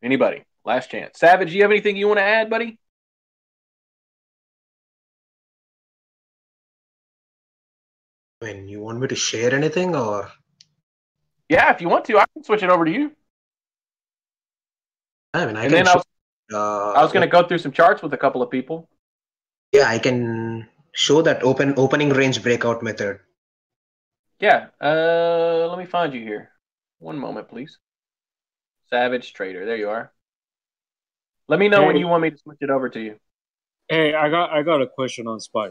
Anybody? Last chance. Savage, do you have anything you want to add, buddy? I mean, you want me to share anything or? Yeah, if you want to, I can switch it over to you. I mean, I And can then show. I was going to go through some charts with a couple of people. Yeah, I can show that opening range breakout method. Yeah. Let me find you here. One moment, please. Savage Trader. There you are. Let me know when you want me to switch it over to you. Hey, I got a question on SPY.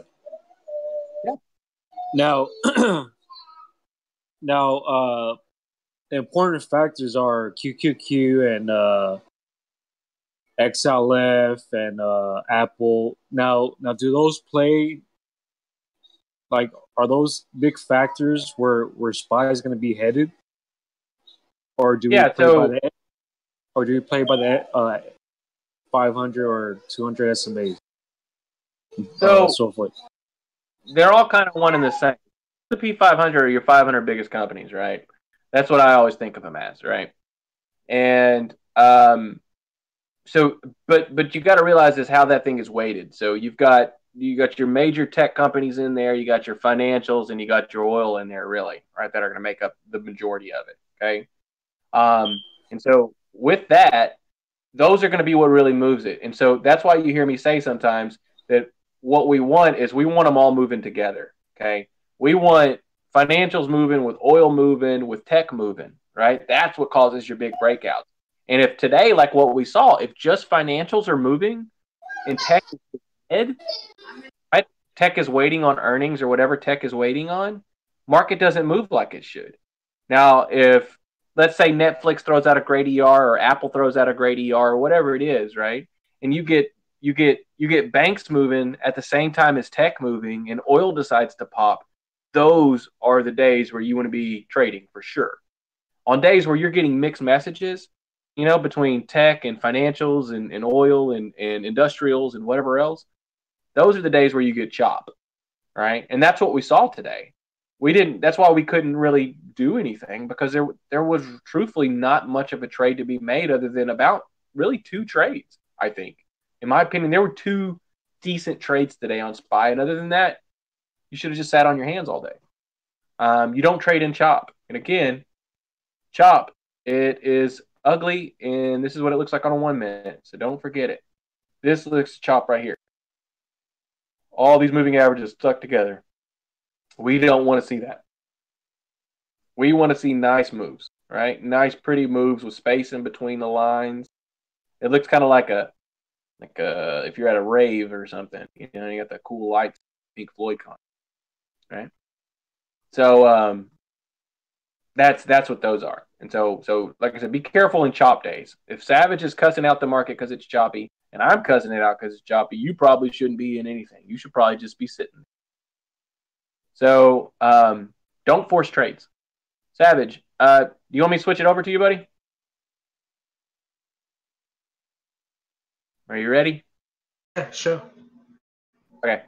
Yeah. Now, the important factors are QQQ and XLF and Apple. Now, do those play? Like, are those big factors where SPY is going to be headed, or do we play by the 500 or 200 SMAs? So forth. They're all kind of one and the same. The P500 are your 500 biggest companies, right? That's what I always think of them as, right? And so, but you got to realize is how that thing is weighted. So you got your major tech companies in there, you got your financials, and you got your oil in there, really, right? That are going to make up the majority of it. Okay. And so with that, those are going to be what really moves it. And so that's why you hear me say sometimes that what we want is we want them all moving together. Okay. We want financials moving with oil moving with tech moving, right? That's what causes your big breakouts. And if today, like what we saw, if just financials are moving and tech is dead, right? Tech is waiting on earnings or whatever tech is waiting on, market doesn't move like it should. Now, if let's say Netflix throws out a great ER or Apple throws out a great ER or whatever it is, right? And you get banks moving at the same time as tech moving and oil decides to pop. Those are the days where you want to be trading for sure. On days where you're getting mixed messages, between tech and financials and oil and industrials and whatever else, those are the days where you get chop, right? And that's what we saw today. That's why we couldn't really do anything because there was truthfully not much of a trade to be made other than about really 2 trades, I think. In my opinion, there were 2 decent trades today on SPY. And other than that, you should have just sat on your hands all day. You don't trade in chop. And again, chop, it is ugly, and this is what it looks like on a 1 minute. So don't forget it. This looks chop right here. All these moving averages stuck together. We don't want to see that. We want to see nice moves, right? Nice, pretty moves with space in between the lines. It looks kind of like if you're at a rave or something, you got the cool lights, Pink Floyd concert, right? So that's what those are. And so like I said, be careful in chop days. If Savage is cussing out the market because it's choppy, and I'm cussing it out because it's choppy, you probably shouldn't be in anything. You should probably just be sitting. So don't force trades. Savage, do you want me to switch it over to you, buddy? Are you ready? Yeah, sure. Okay.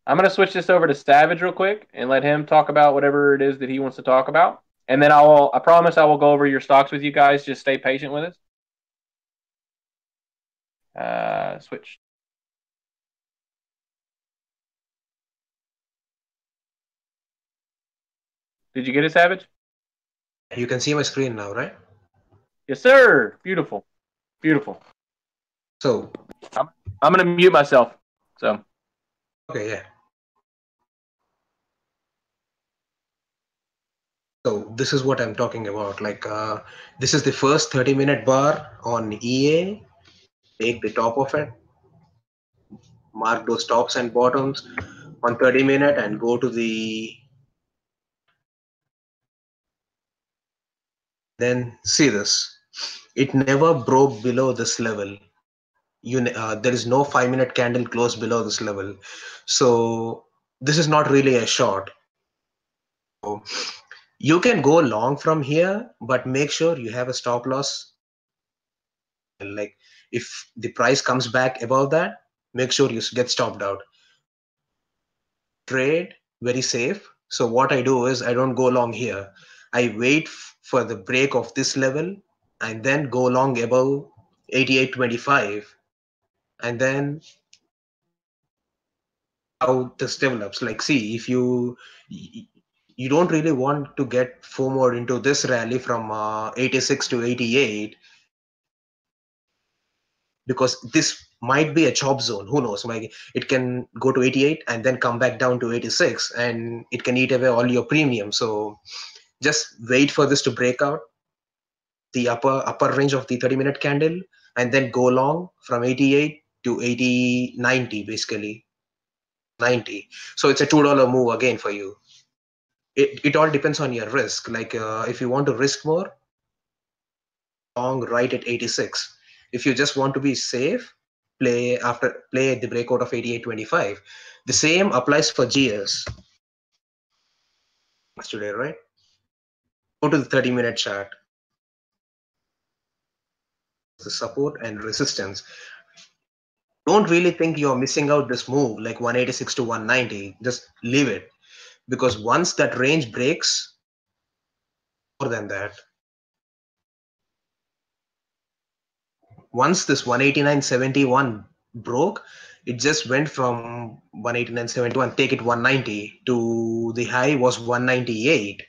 I'm going to switch this over to Savage real quick and let him talk about whatever it is that he wants to talk about. And then I promise I will go over your stocks with you guys. Just stay patient with us. Switch. Did you get it, Savage? You can see my screen now, right? Yes, sir. Beautiful. Beautiful. So I'm going to mute myself. So. Okay, yeah. So this is what I'm talking about. Like this is the first 30-minute bar on EA. Take the top of it, mark those tops and bottoms on 30-minute and go to the, then see this. It never broke below this level. There is no 5-minute candle close below this level. So this is not really a short. So you can go long from here, but make sure you have a stop loss Like if the price comes back above that, make sure you get stopped out. Trade very safe. So what I do is I don't go long here. I wait for the break of this level and then go long above 88.25, and then how this develops. Like, see, if you don't really want to get FOMO into this rally from 86 to 88, because this might be a chop zone. Who knows? Like, it can go to 88 and then come back down to 86, and it can eat away all your premium. So just wait for this to break out the upper range of the 30-minute candle, and then go long from 88 to 90, basically 90. So it's a $2 move again for you. It all depends on your risk. Like if you want to risk more, long right at 86. If you just want to be safe, play at the breakout of 88.25. The same applies for GS today, right? Go to the 30-minute chart. The support and resistance. Don't really think you're missing out this move like 186 to 190. Just leave it, because once that range breaks, more than that, once this 189.71 broke, it just went from 189.71, take it 190, to the high was 198.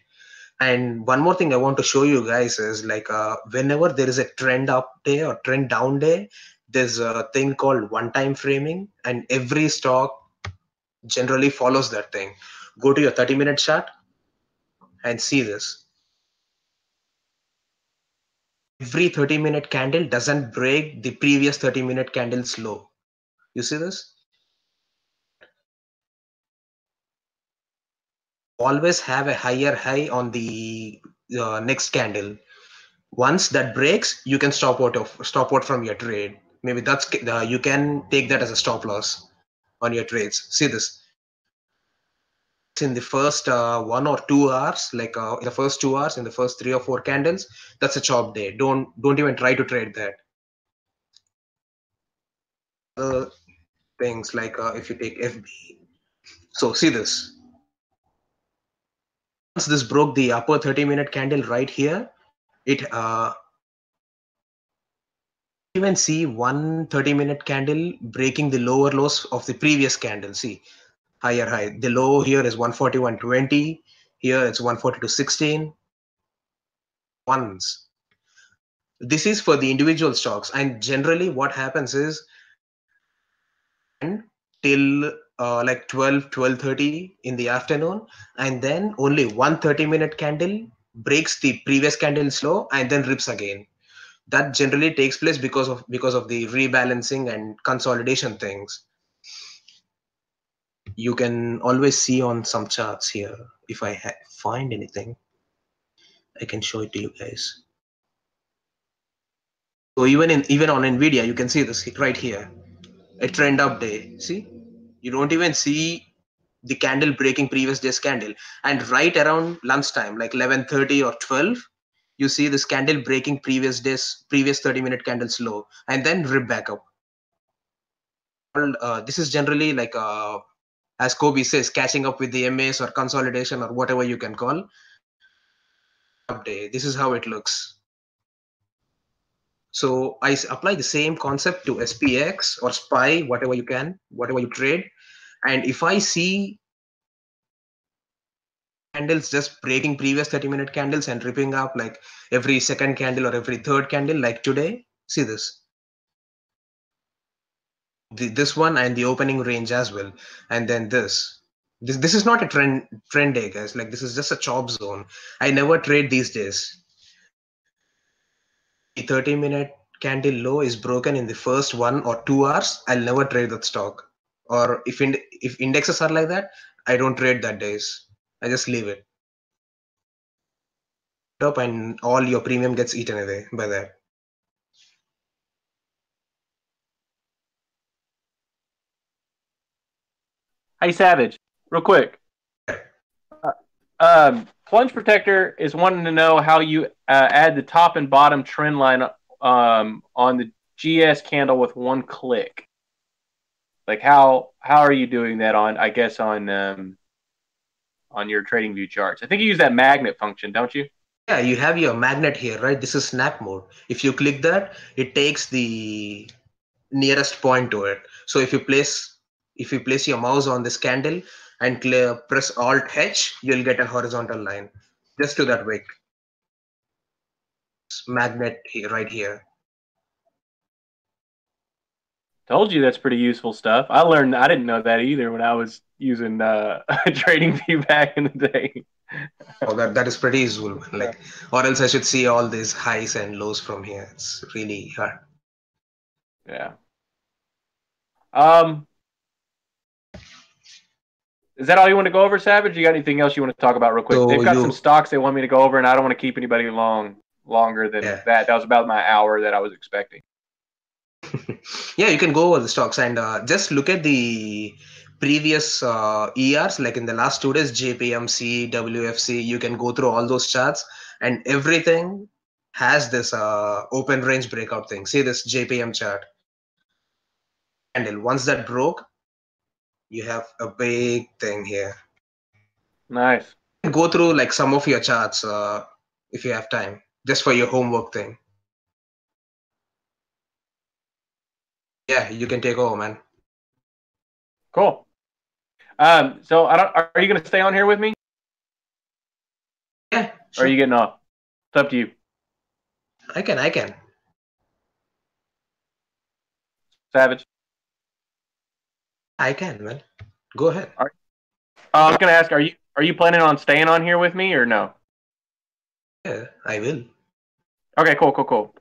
And one more thing I want to show you guys is like whenever there is a trend up day or trend down day, there's a thing called one-time framing, and every stock generally follows that thing. Go to your 30-minute chart and see this. Every 30-minute candle doesn't break the previous 30-minute candle's low. You see this? Always have a higher high on the next candle. Once that breaks, you can stop out from your trade. Maybe that's you can take that as a stop loss on your trades. See this. In the first 1 or 2 hours, like in the first 2 hours, in the first 3 or 4 candles, that's a chop day. Don't even try to trade that. Things like if you take FB. So see this. Once this broke the upper 30-minute candle right here, it even see one 30-minute candle breaking the lower lows of the previous candle. See, higher high. The low here is 141.20. Here it's 142.16. Once. This is for the individual stocks, and generally what happens is till like 12:30 in the afternoon, and then only one 30-minute candle breaks the previous candle's low and then rips again. That generally takes place because of the rebalancing and consolidation things. You can always see on some charts here. If I find anything, I can show it to you guys. So even on Nvidia, you can see this right here, a trend up day. See, you don't even see the candle breaking previous day's candle, and right around lunchtime, like 11:30 or 12, you see this candle breaking previous 30-minute candle's low and then rip back up. This is generally like as Kobe says, catching up with the MAs or consolidation or whatever you can call. This is how it looks. So I apply the same concept to SPX or SPY, whatever you trade. And if I see candles just breaking previous 30-minute candles and ripping up like every second candle or every third candle, like today, see this. This one and the opening range as well. And then this is not a trend day, guys. Like, this is just a chop zone. I never trade these days. The 30-minute candle low is broken in the first 1 or 2 hours, I'll never trade that stock. Or if indexes are like that, I don't trade that days. I just leave it up, and all your premium gets eaten away by that. Hey, Savage, real quick. Plunge Protector is wanting to know how you add the top and bottom trend line on GS candle with one click. Like how are you doing that on? I guess on your TradingView charts. I think you use that magnet function, don't you? Yeah, you have your magnet here, right? This is snap mode. If you click that, it takes the nearest point to it. So if you place your mouse on this candle and press Alt H, you'll get a horizontal line just to that wick. Magnet here, right here. Told you that's pretty useful stuff. I didn't know that either when I was using TradingView back in the day. Oh, that is pretty useful. Like, or else I should see all these highs and lows from here. It's really hard. Yeah. Um, is that all you want to go over, Savage? You got anything else you want to talk about real quick? So They've got some stocks they want me to go over, and I don't want to keep anybody longer than that. That was about my hour that I was expecting. Yeah, you can go over the stocks and just look at the previous ERs, like in the last 2 days, JPMC, WFC. You can go through all those charts, and everything has this open range breakout thing. See this JPM chart. And once that broke, you have a big thing here. Nice. Go through like some of your charts if you have time, just for your homework thing. Yeah, you can take over, man. Cool. So are you going to stay on here with me? Yeah. Sure. Or are you getting off? It's up to you. I can. Savage. I can, man. Go ahead. All right. I was going to ask, are you planning on staying on here with me or no? Yeah, I will. Okay, cool.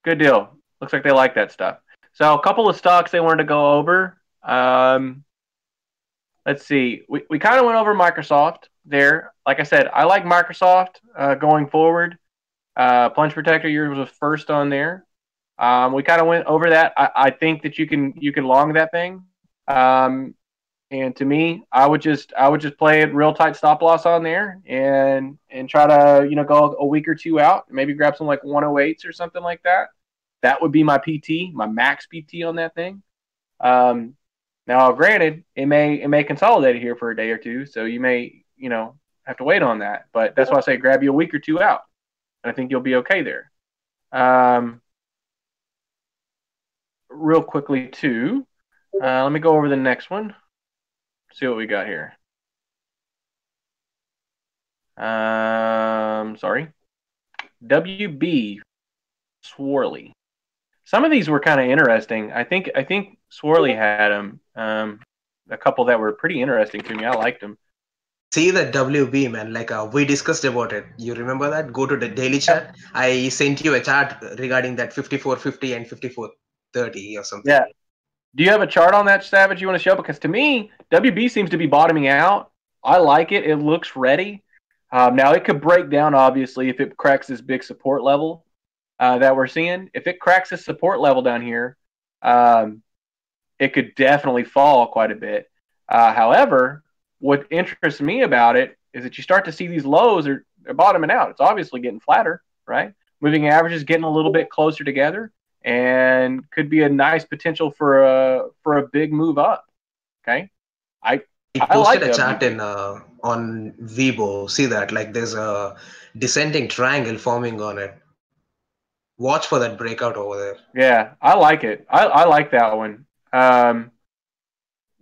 Good deal. Looks like they like that stuff. So a couple of stocks they wanted to go over. Let's see. We kind of went over Microsoft there. Like I said, I like Microsoft going forward. Plunge Protector, yours was first on there. We kind of went over that. I think that you can long that thing. And to me, I would just play it real tight stop loss on there and try to go a week or two out. Maybe grab some like 108s or something like that. That would be my PT, my max PT on that thing. Now, granted, it may consolidate here for a day or two, so you may have to wait on that. But that's why I say grab you a week or two out, and I think you'll be okay there. Real quickly too, let me go over the next one. See what we got here. Sorry, WB Swarley. Some of these were kind of interesting. I think Swarley had them. A couple that were pretty interesting to me. I liked them. See that WB, man. Like we discussed about it. You remember that? Go to the daily chat. I sent you a chart regarding that 54.50 and 54.30 or something. Yeah. Do you have a chart on that, Savage, you want to show? Because to me, WB seems to be bottoming out. I like it. It looks ready. Now, it could break down, obviously, if it cracks this big support level that we're seeing. If it cracks this support level down here, it could definitely fall quite a bit. However, what interests me about it is that you start to see these lows are bottoming out. It's obviously getting flatter, right? Moving averages getting a little bit closer together, and could be a nice potential for a big move up. Okay, I posted like a chart in on Weibo. See that? Like there's a descending triangle forming on it. Watch for that breakout over there. Yeah, I like it. I like that one.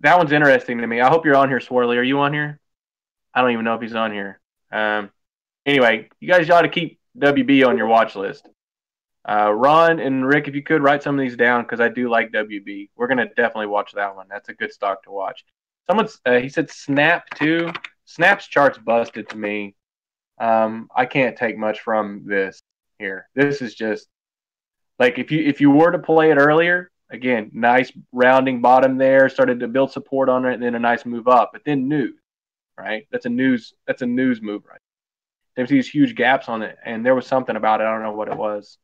That one's interesting to me. I hope you're on here, Swarley. Are you on here? I don't even know if he's on here. Anyway, you guys ought to keep WB on your watch list. Ron and Rick, if you could write some of these down, because I do like WB. We're gonna definitely watch that one. That's a good stock to watch. He said Snap too. Snap's chart's busted to me. I can't take much from this here. This is just like if you were to play it earlier, again, nice rounding bottom there, started to build support on it, and then a nice move up. But then news, right? That's a news move, right? There's these huge gaps on it, and there was something about it. I don't know what it was.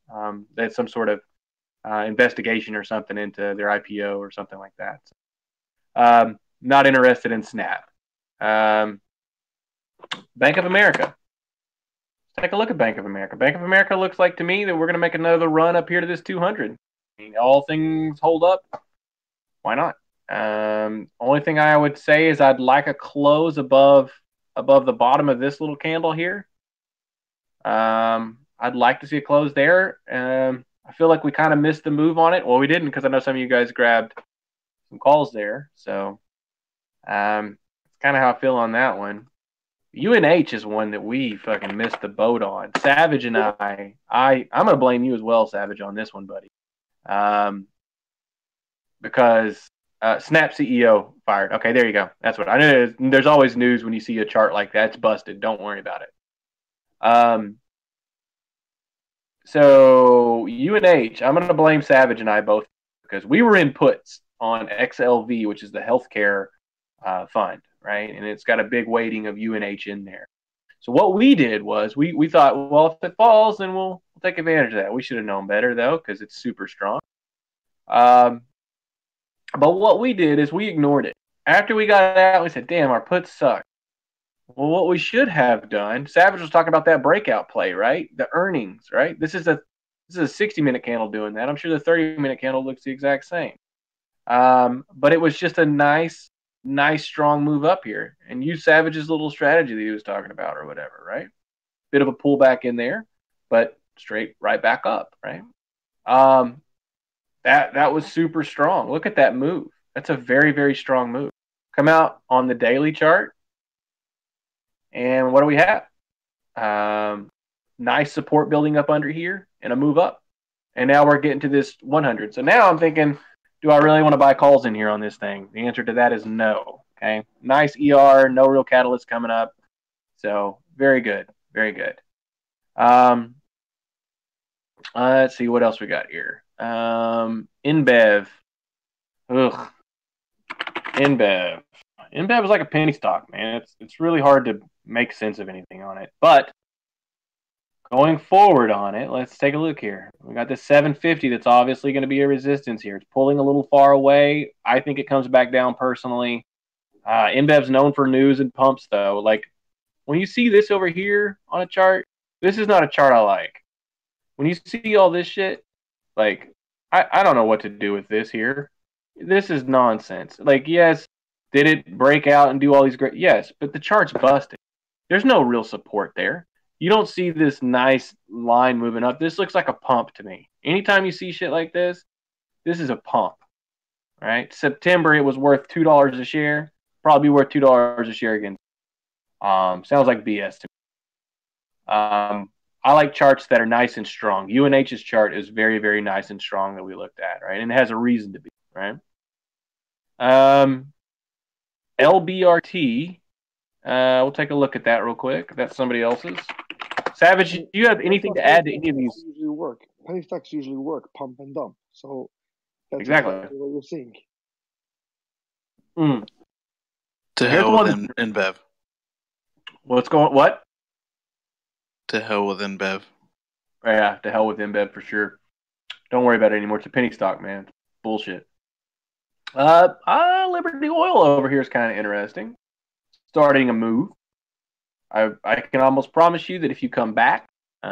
That's some sort of investigation or something into their IPO or something like that. So, not interested in Snap. Bank of America. Take a look at Bank of America. Bank of America looks like to me that we're going to make another run up here to this 200. I mean, all things hold up. Why not? Only thing I would say is I'd like a close above the bottom of this little candle here. I'd like to see a close there. I feel like we kind of missed the move on it. Well, we didn't because I know some of you guys grabbed some calls there. So it's kind of how I feel on that one. UNH is one that we fucking missed the boat on. Savage and I'm going to blame you as well, Savage, on this one, buddy. Because Snap CEO fired. Okay, there you go. That's what I know. There's always news when you see a chart like that. It's busted. Don't worry about it. So UNH, I'm going to blame Savage and I both because we were in puts on XLV, which is the healthcare fund, right? And it's got a big weighting of UNH in there. So what we did was we thought, well, if it falls, then we'll take advantage of that. We should have known better, though, because it's super strong. But what we did is we ignored it. After we got it out, we said, damn, our puts suck. Well, what we should have done, Savage was talking about that breakout play, right? The earnings, right? This is a 60-minute candle doing that. I'm sure the 30-minute candle looks the exact same. But it was just a nice, strong move up here. And use Savage's little strategy that he was talking about or whatever, right? Bit of a pullback in there, but straight right back up, right? That was super strong. Look at that move. That's a very, very strong move. Come out on the daily chart. And what do we have? Nice support building up under here and a move up. And now we're getting to this 100. So now I'm thinking, do I really want to buy calls in here on this thing? The answer to that is no. Okay. Nice ER, no real catalyst coming up. So very good. Very good. Let's see what else we got here. InBev. Ugh. InBev. InBev is like a penny stock, man. It's really hard to make sense of anything on it. But going forward on it, let's take a look here. We got this 750 that's obviously going to be a resistance here. It's pulling a little far away. I think it comes back down personally. InBev's known for news and pumps, though. Like, when you see this over here on a chart, this is not a chart I like. When you see all this shit, like, I don't know what to do with this here. This is nonsense. Like, yes, did it break out and do all these great? Yes, but the chart's busted. There's no real support there. You don't see this nice line moving up. This looks like a pump to me. Anytime you see shit like this is a pump. All right. September, it was worth $2 a share. Probably worth $2 a share again. Sounds like BS to me. I like charts that are nice and strong. UNH's chart is very, very nice and strong that we looked at, right? And it has a reason to be, right? LBRT. We'll take a look at that real quick. That's somebody else's. Savage, do you have anything to add to any of these? Usually work. Penny stocks usually work, pump and dump. So that's exactly what you're seeing. To hell with InBev. What's going? What? To hell with InBev. Yeah, to hell with InBev for sure. Don't worry about it anymore. It's a penny stock, man. Bullshit. Liberty Oil over here is kind of interesting. Starting a move. I can almost promise you that if you come back in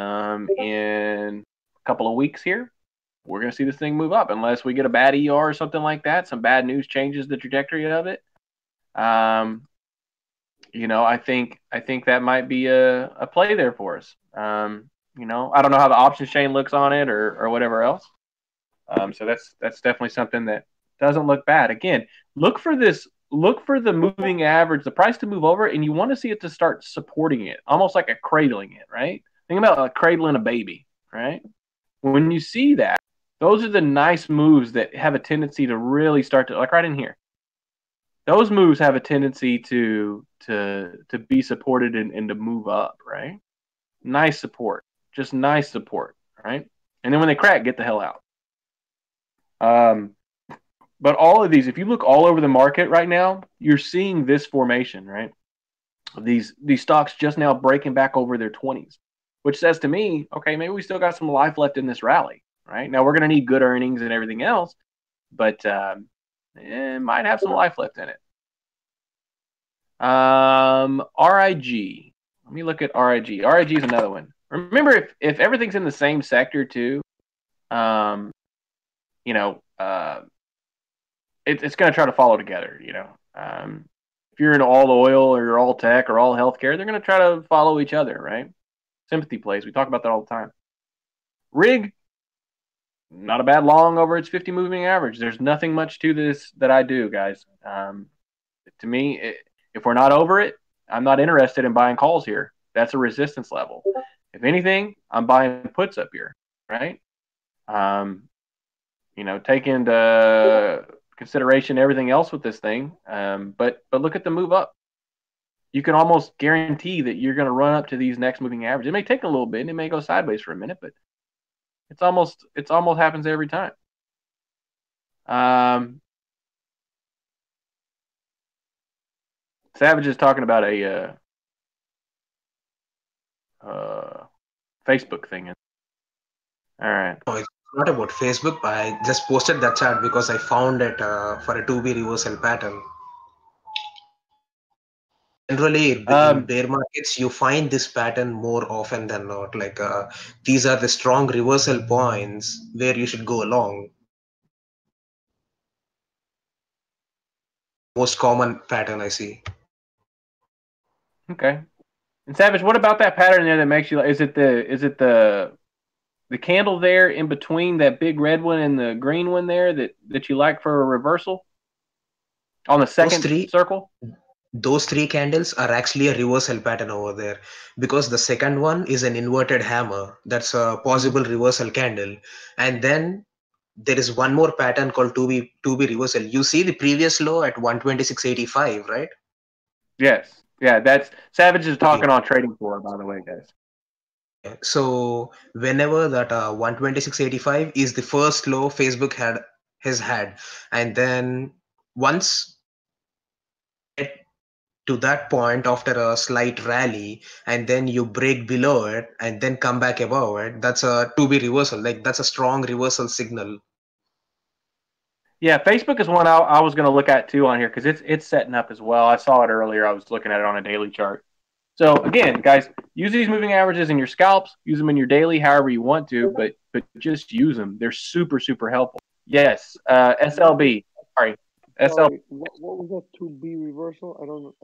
a couple of weeks here, we're going to see this thing move up unless we get a bad ER or something like that. Some bad news changes the trajectory of it. I think that might be a play there for us. I don't know how the options chain looks on it or whatever else. So that's definitely something that doesn't look bad. Again, look for the moving average, the price to move over, and you want to see it to start supporting it, almost like a cradling it, right? Think about like cradling a baby, right? When you see that, those are the nice moves that have a tendency to really start to, like right in here. Those moves have a tendency to be supported and to move up, right? Nice support, just nice support, right? And then when they crack, get the hell out. But all of these, if you look all over the market right now, you're seeing this formation, right? These stocks just now breaking back over their 20s, which says to me, okay, maybe we still got some life left in this rally, right? Now we're going to need good earnings and everything else, but it might have some life left in it. RIG. Let me look at RIG. RIG is another one. Remember, if everything's in the same sector too, you know, it's going to try to follow together. You know, if you're in all oil or you're all tech or all healthcare, they're going to try to follow each other, right? Sympathy plays. We talk about that all the time. Rig, not a bad long over its 50 moving average. There's nothing much to this that I do, guys. To me, if we're not over it, I'm not interested in buying calls here. That's a resistance level. If anything, I'm buying puts up here, right? You know, take into consideration everything else with this thing. But look at the move up. You can almost guarantee that you're going to run up to these next moving averages. It may take a little bit and it may go sideways for a minute, but it's almost happens every time. Savage is talking about a Facebook thing. All right. No, it's not about Facebook. I just posted that chart because I found it for a 2B reversal pattern. Generally, in bear markets, you find this pattern more often than not. Like these are the strong reversal points where you should go along. Most common pattern I see. Okay. And Savage, what about that pattern there that makes you? Is it the candle there in between that big red one and the green one there that you like for a reversal on the second circle? Those three candles are actually a reversal pattern over there because the second one is an inverted hammer. That's a possible reversal candle. And then there is one more pattern called 2B reversal. You see the previous low at 126.85, right? Yes. Yeah, that's Savage is talking on trading floor, by the way, guys. So whenever that 126.85 is the first low Facebook has had, and then once to that point after a slight rally and then you break below it and then come back above it, that's a 2B reversal. Like that's a strong reversal signal. Yeah, Facebook is one I was going to look at too on here because it's setting up as well. I saw it earlier. I was looking at it on a daily chart. So again, guys, use these moving averages in your scalps. Use them in your daily, however you want to, but just use them. They're super, super helpful. Yes, SLB. Sorry, SLB. What was that 2B reversal? I don't know.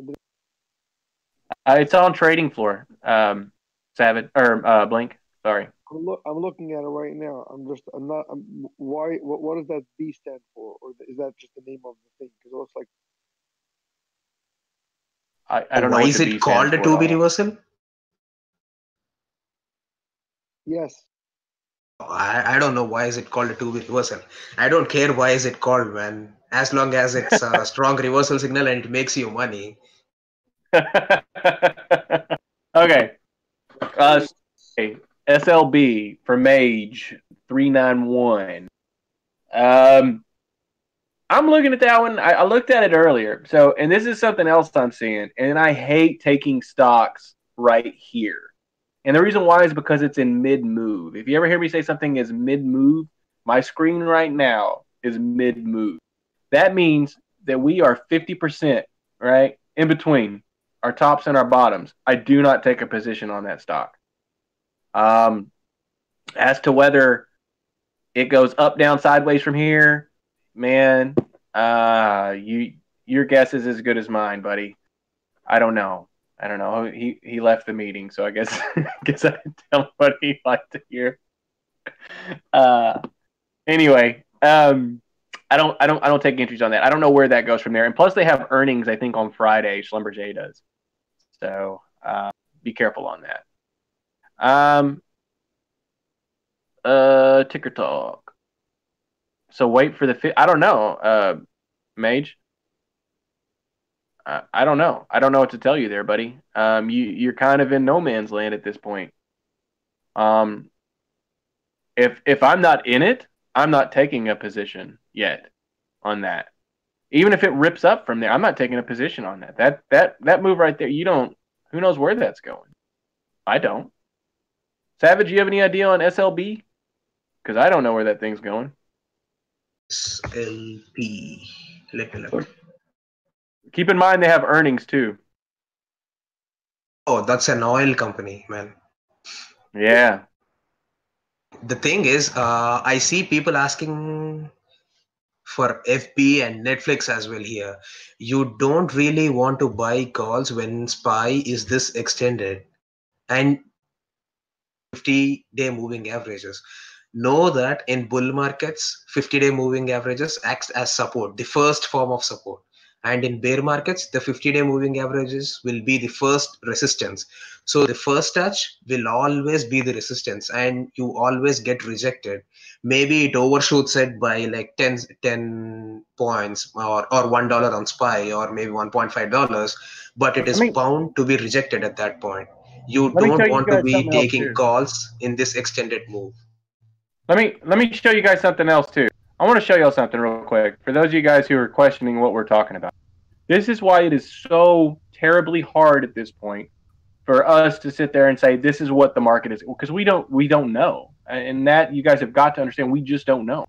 It's on trading floor. Savage or Blink. Sorry. I'm looking at it right now. Why? What does that B stand for, or is that just the name of the thing? Because it looks like. I don't know. Why is it called a 2B reversal? Yes. I don't know why is it called a 2B reversal. I don't care why is it called, man. As long as it's a strong reversal signal and it makes you money. Okay. SLB for Mage 391. I'm looking at that one. I looked at it earlier. So, and this is something else I'm seeing, and I hate taking stocks right here. And the reason why is because it's in mid-move. If you ever hear me say something is mid-move, my screen right now is mid-move. That means that we are 50%, right, in between our tops and our bottoms. I do not take a position on that stock. As to whether it goes up, down, sideways from here, man, your guess is as good as mine, buddy. I don't know. He left the meeting, so I guess I didn't tell him what he'd like to hear. Anyway, I don't take entries on that. I don't know where that goes from there. And plus, they have earnings, I think, on Friday. Schlumberger does. So be careful on that. Ticker talk. So wait for the I don't know, Mage. I don't know. I don't know what to tell you there, buddy. You're kind of in no man's land at this point. If I'm not in it, I'm not taking a position yet on that. Even if it rips up from there, I'm not taking a position on that. That move right there, you don't. Who knows where that's going? I don't. Savage, you have any idea on SLB? Because I don't know where that thing's going. SLP. Let me look. Keep in mind they have earnings too. Oh, that's an oil company, man. Yeah. The thing is, I see people asking for FB and Netflix as well here. You don't really want to buy calls when SPY is this extended and 50-day moving averages. Know that in bull markets, 50-day moving averages acts as support, the first form of support. And in bear markets, the 50-day moving averages will be the first resistance. So the first touch will always be the resistance and you always get rejected. Maybe it overshoots it by like 10 points or $1 on SPY or maybe $1.5, but it is bound to be rejected at that point. You Let me don't tell you want to guys be something else taking too. calls in this extended move. Let me show you guys something else too. I want to show y'all something real quick. For those of you guys who are questioning what we're talking about, this is why it is so terribly hard at this point for us to sit there and say this is what the market is, because we don't know, and that you guys have got to understand. We just don't know.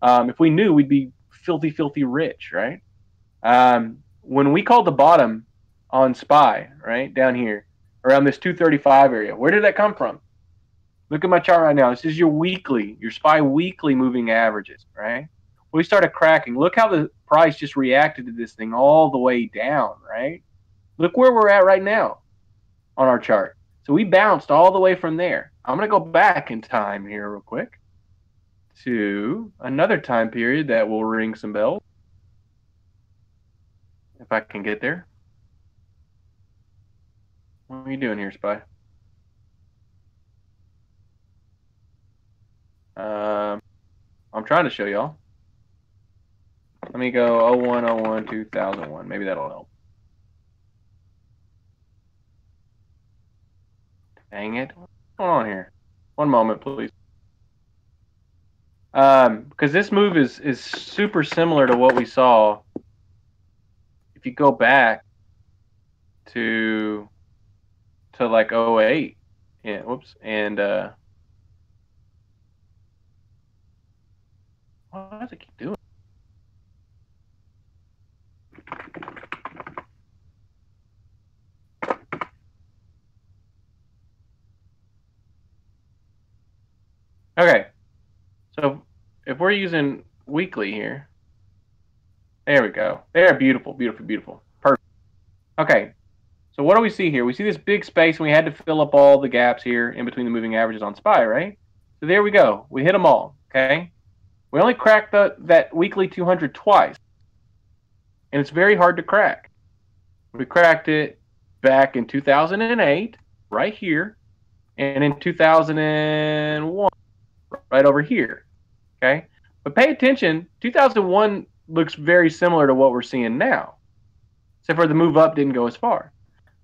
If we knew, we'd be filthy rich, right? When we called the bottom on SPY, right down here around this 235 area, where did that come from? Look at my chart right now. This is your SPY weekly moving averages, right? We started cracking. Look how the price just reacted to this thing all the way down, right? Look where we're at right now on our chart. So we bounced all the way from there. I'm going to go back in time here real quick to another time period that will ring some bells. If I can get there. What are you doing here, SPY? I'm trying to show y'all. Let me go 01, 2001. Maybe that'll help. Dang it. What's going on here? One moment, please. Because this move is super similar to what we saw. If you go back to like 08. Yeah, whoops. And what does it keep doing? Okay, so if we're using weekly here, there we go. There, beautiful. Perfect. Okay, so what do we see here? We see this big space, and we had to fill up all the gaps here in between the moving averages on SPY, right? So there we go. We hit them all, okay? We only cracked that weekly 200 twice, and it's very hard to crack. We cracked it back in 2008, right here, and in 2001, right over here, okay? But pay attention, 2001 looks very similar to what we're seeing now, except for the move up didn't go as far.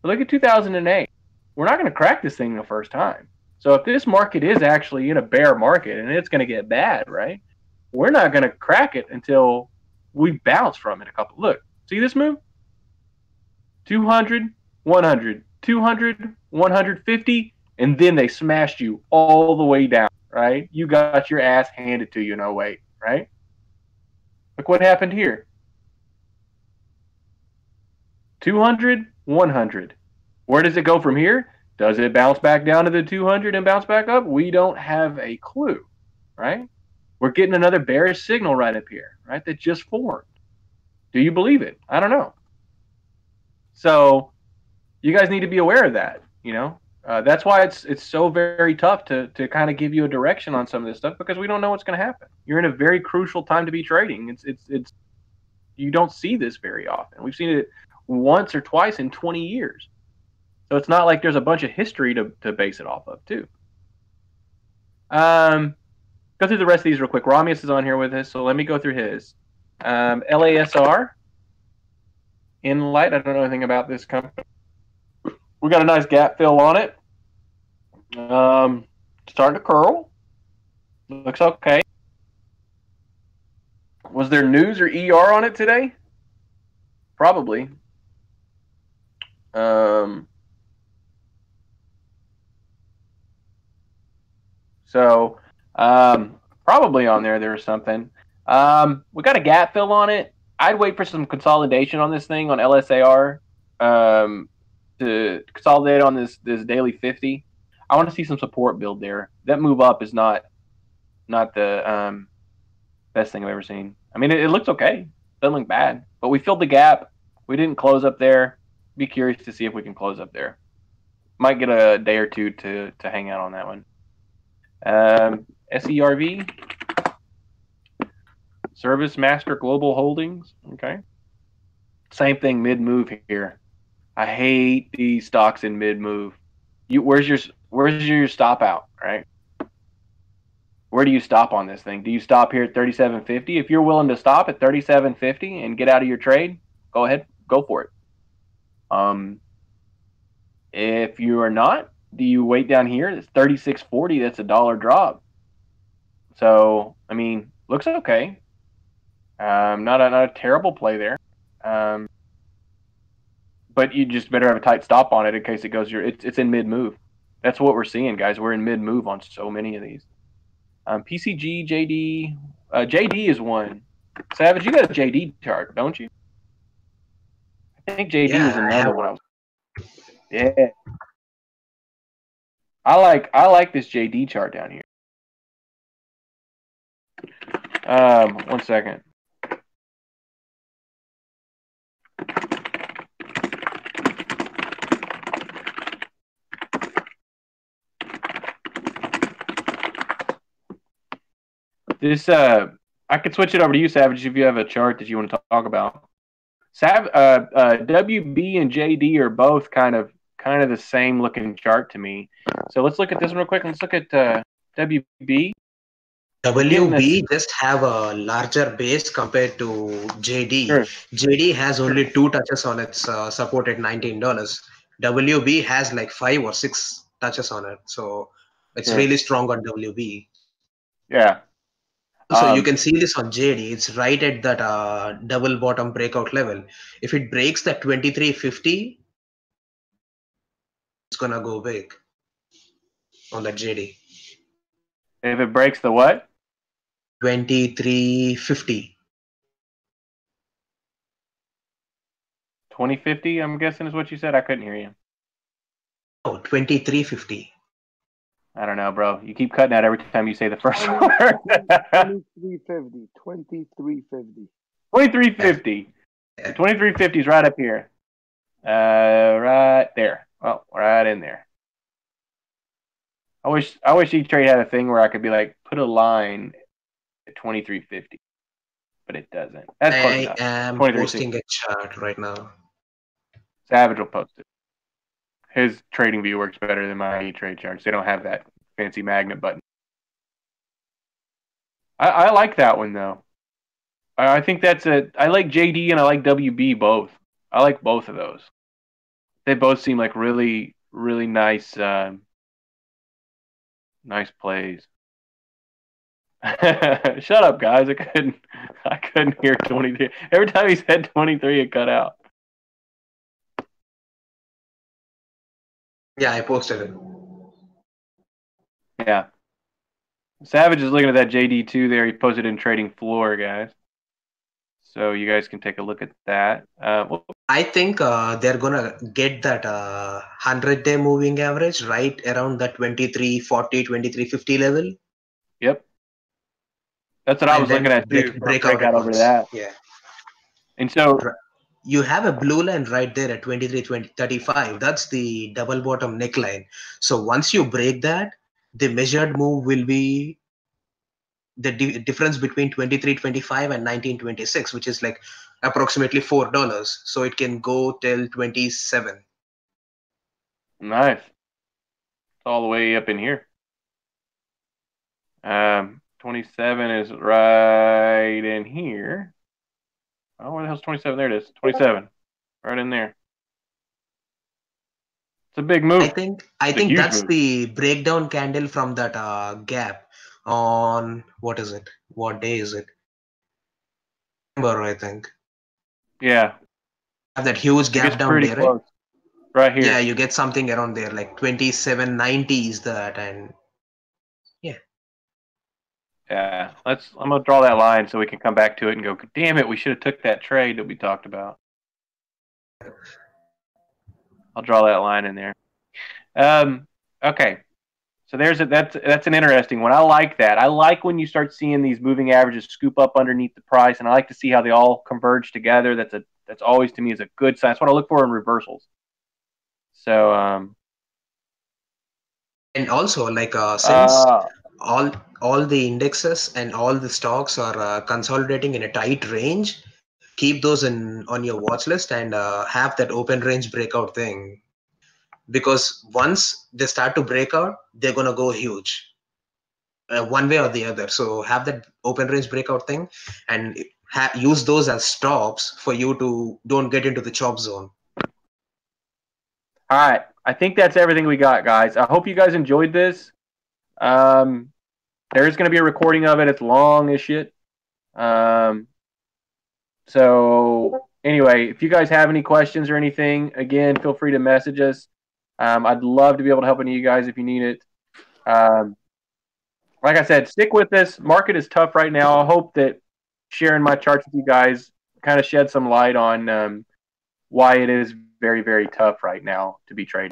But look at 2008. We're not going to crack this thing the first time. So if this market is actually in a bear market and it's going to get bad, right? We're not going to crack it until we bounce from it a couple. Look, see this move? 200, 100, 200, 150, and then they smashed you all the way down, right? You got your ass handed to you in 08, right? Look what happened here. 200, 100. Where does it go from here? Does it bounce back down to the 200 and bounce back up? We don't have a clue, right? We're getting another bearish signal right up here, right? That just formed. Do you believe it? I don't know. So you guys need to be aware of that, you know? That's why it's so very tough to kind of give you a direction on some of this stuff, because we don't know what's going to happen. You're in a very crucial time to be trading. It's you don't see this very often. We've seen it once or twice in 20 years. So it's not like there's a bunch of history to base it off of, too. Go through the rest of these real quick. Ramius is on here with us, so let me go through his. LASR, Inlight, I don't know anything about this company. We got a nice gap fill on it. Starting to curl. Looks okay. Was there news or ER on it today? Probably. So probably on there was something. We got a gap fill on it. I'd wait for some consolidation on this thing on LSAR. to consolidate on this daily 50. I want to see some support build there. That move up is not the best thing I've ever seen. I mean, it looks okay. Doesn't look bad. But we filled the gap. We didn't close up there. Be curious to see if we can close up there. Might get a day or two to hang out on that one. SERV, Service Master Global Holdings. Okay. Same thing, mid-move here. I hate these stocks in mid-move. Where's your stop out, right? Where do you stop on this thing? Do you stop here at 37.50? If you're willing to stop at 37.50 and get out of your trade, go ahead, go for it. If you are not, do you wait down here? It's 36.40. That's $1 drop. So, I mean, looks okay. Not a terrible play there. But you just better have a tight stop on it in case it goes it's in mid move. That's what we're seeing, guys. We're in mid move on so many of these. PCG, JD, JD is one. Savage, you got a JD chart, don't you? I think JD was another one. Yeah. I like this JD chart down here. 1 second. This I could switch it over to you, Savage, if you have a chart that you want to talk about. WB and JD are both kind of the same looking chart to me. So let's look at this one real quick. Let's look at WB. WB just have a larger base compared to JD. Sure. JD has only 2 touches on its support at $19. WB has like 5 or 6 touches on it. So it's really strong on WB. Yeah. So you can see this on JD. It's right at that double bottom breakout level. If it breaks that 23.50, it's going to go big on that JD. If it breaks the what? 23.50. 2050, I'm guessing is what you said. I couldn't hear you. Oh, 23.50. I don't know, bro. You keep cutting out every time you say the first word. 23.50. 23.50. 23.50. 23.50 is right up here. Right there. Well, right in there. I wish E-Trade had a thing where I could be like, put a line at 23.50, but it doesn't. That's close enough. I am posting a chart right now. Savage will post it. His trading view works better than my E-Trade charts. They don't have that fancy magnet button. I like that one though. I think I like JD and I like WB both. I like both of those. They both seem like really, really nice, nice plays. Shut up, guys! I couldn't hear 23. Every time he said 23, it cut out. Yeah, I posted it. Yeah. Savage is looking at that JD2 there. He posted in Trading Floor, guys. So you guys can take a look at that. I think they're going to get that 100-day moving average right around that 23.40, 23.50 level. Yep. That's what I was looking at too. Breakout over that. Yeah. And so you have a blue line right there at 23.35. That's the double bottom neckline. So once you break that, the measured move will be the difference between 23.25 and 19.26, which is like approximately $4. So it can go till 27. Nice. It's all the way up in here. 27 is right in here. Oh, where the hell's 27? There it is. 27. Right in there. It's a big move. I think that's move. The breakdown candle from that gap on, what is it? What day is it? December, I think. Yeah. Have that huge gap down there, close. Right here. Yeah, you get something around there, like 27.90 is that, and yeah. Yeah, I'm gonna draw that line so we can come back to it and go, damn it, we should have took that trade that we talked about. I'll draw that line in there. Okay. So that's an interesting one. I like that. I like when you start seeing these moving averages scoop up underneath the price, and I like to see how they all converge together. That's always to me is a good sign. That's what I look for in reversals. So And also, like since all the indexes and all the stocks are consolidating in a tight range, keep those on your watch list and have that open range breakout thing, because once they start to break out, they're going to go huge one way or the other. So have that open range breakout thing and use those as stops for you to don't get into the chop zone. All right. I think that's everything we got, guys. I hope you guys enjoyed this. There's going to be a recording of it. It's long as shit. So anyway, if you guys have any questions or anything, again, feel free to message us. I'd love to be able to help any of you guys if you need it. Like I said, stick with this. Market is tough right now. I hope that sharing my charts with you guys kind of shed some light on why it is very, very tough right now to be trading.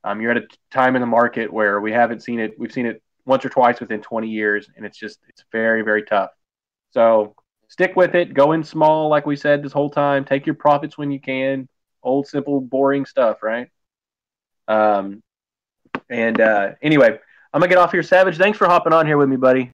You're at a time in the market where we haven't seen it. We've seen it once or twice within 20 years, and it's very, very tough. So stick with it. Go in small, like we said this whole time. Take your profits when you can. Old, simple, boring stuff, right? Anyway, I'm going to get off here. Savage, thanks for hopping on here with me, buddy.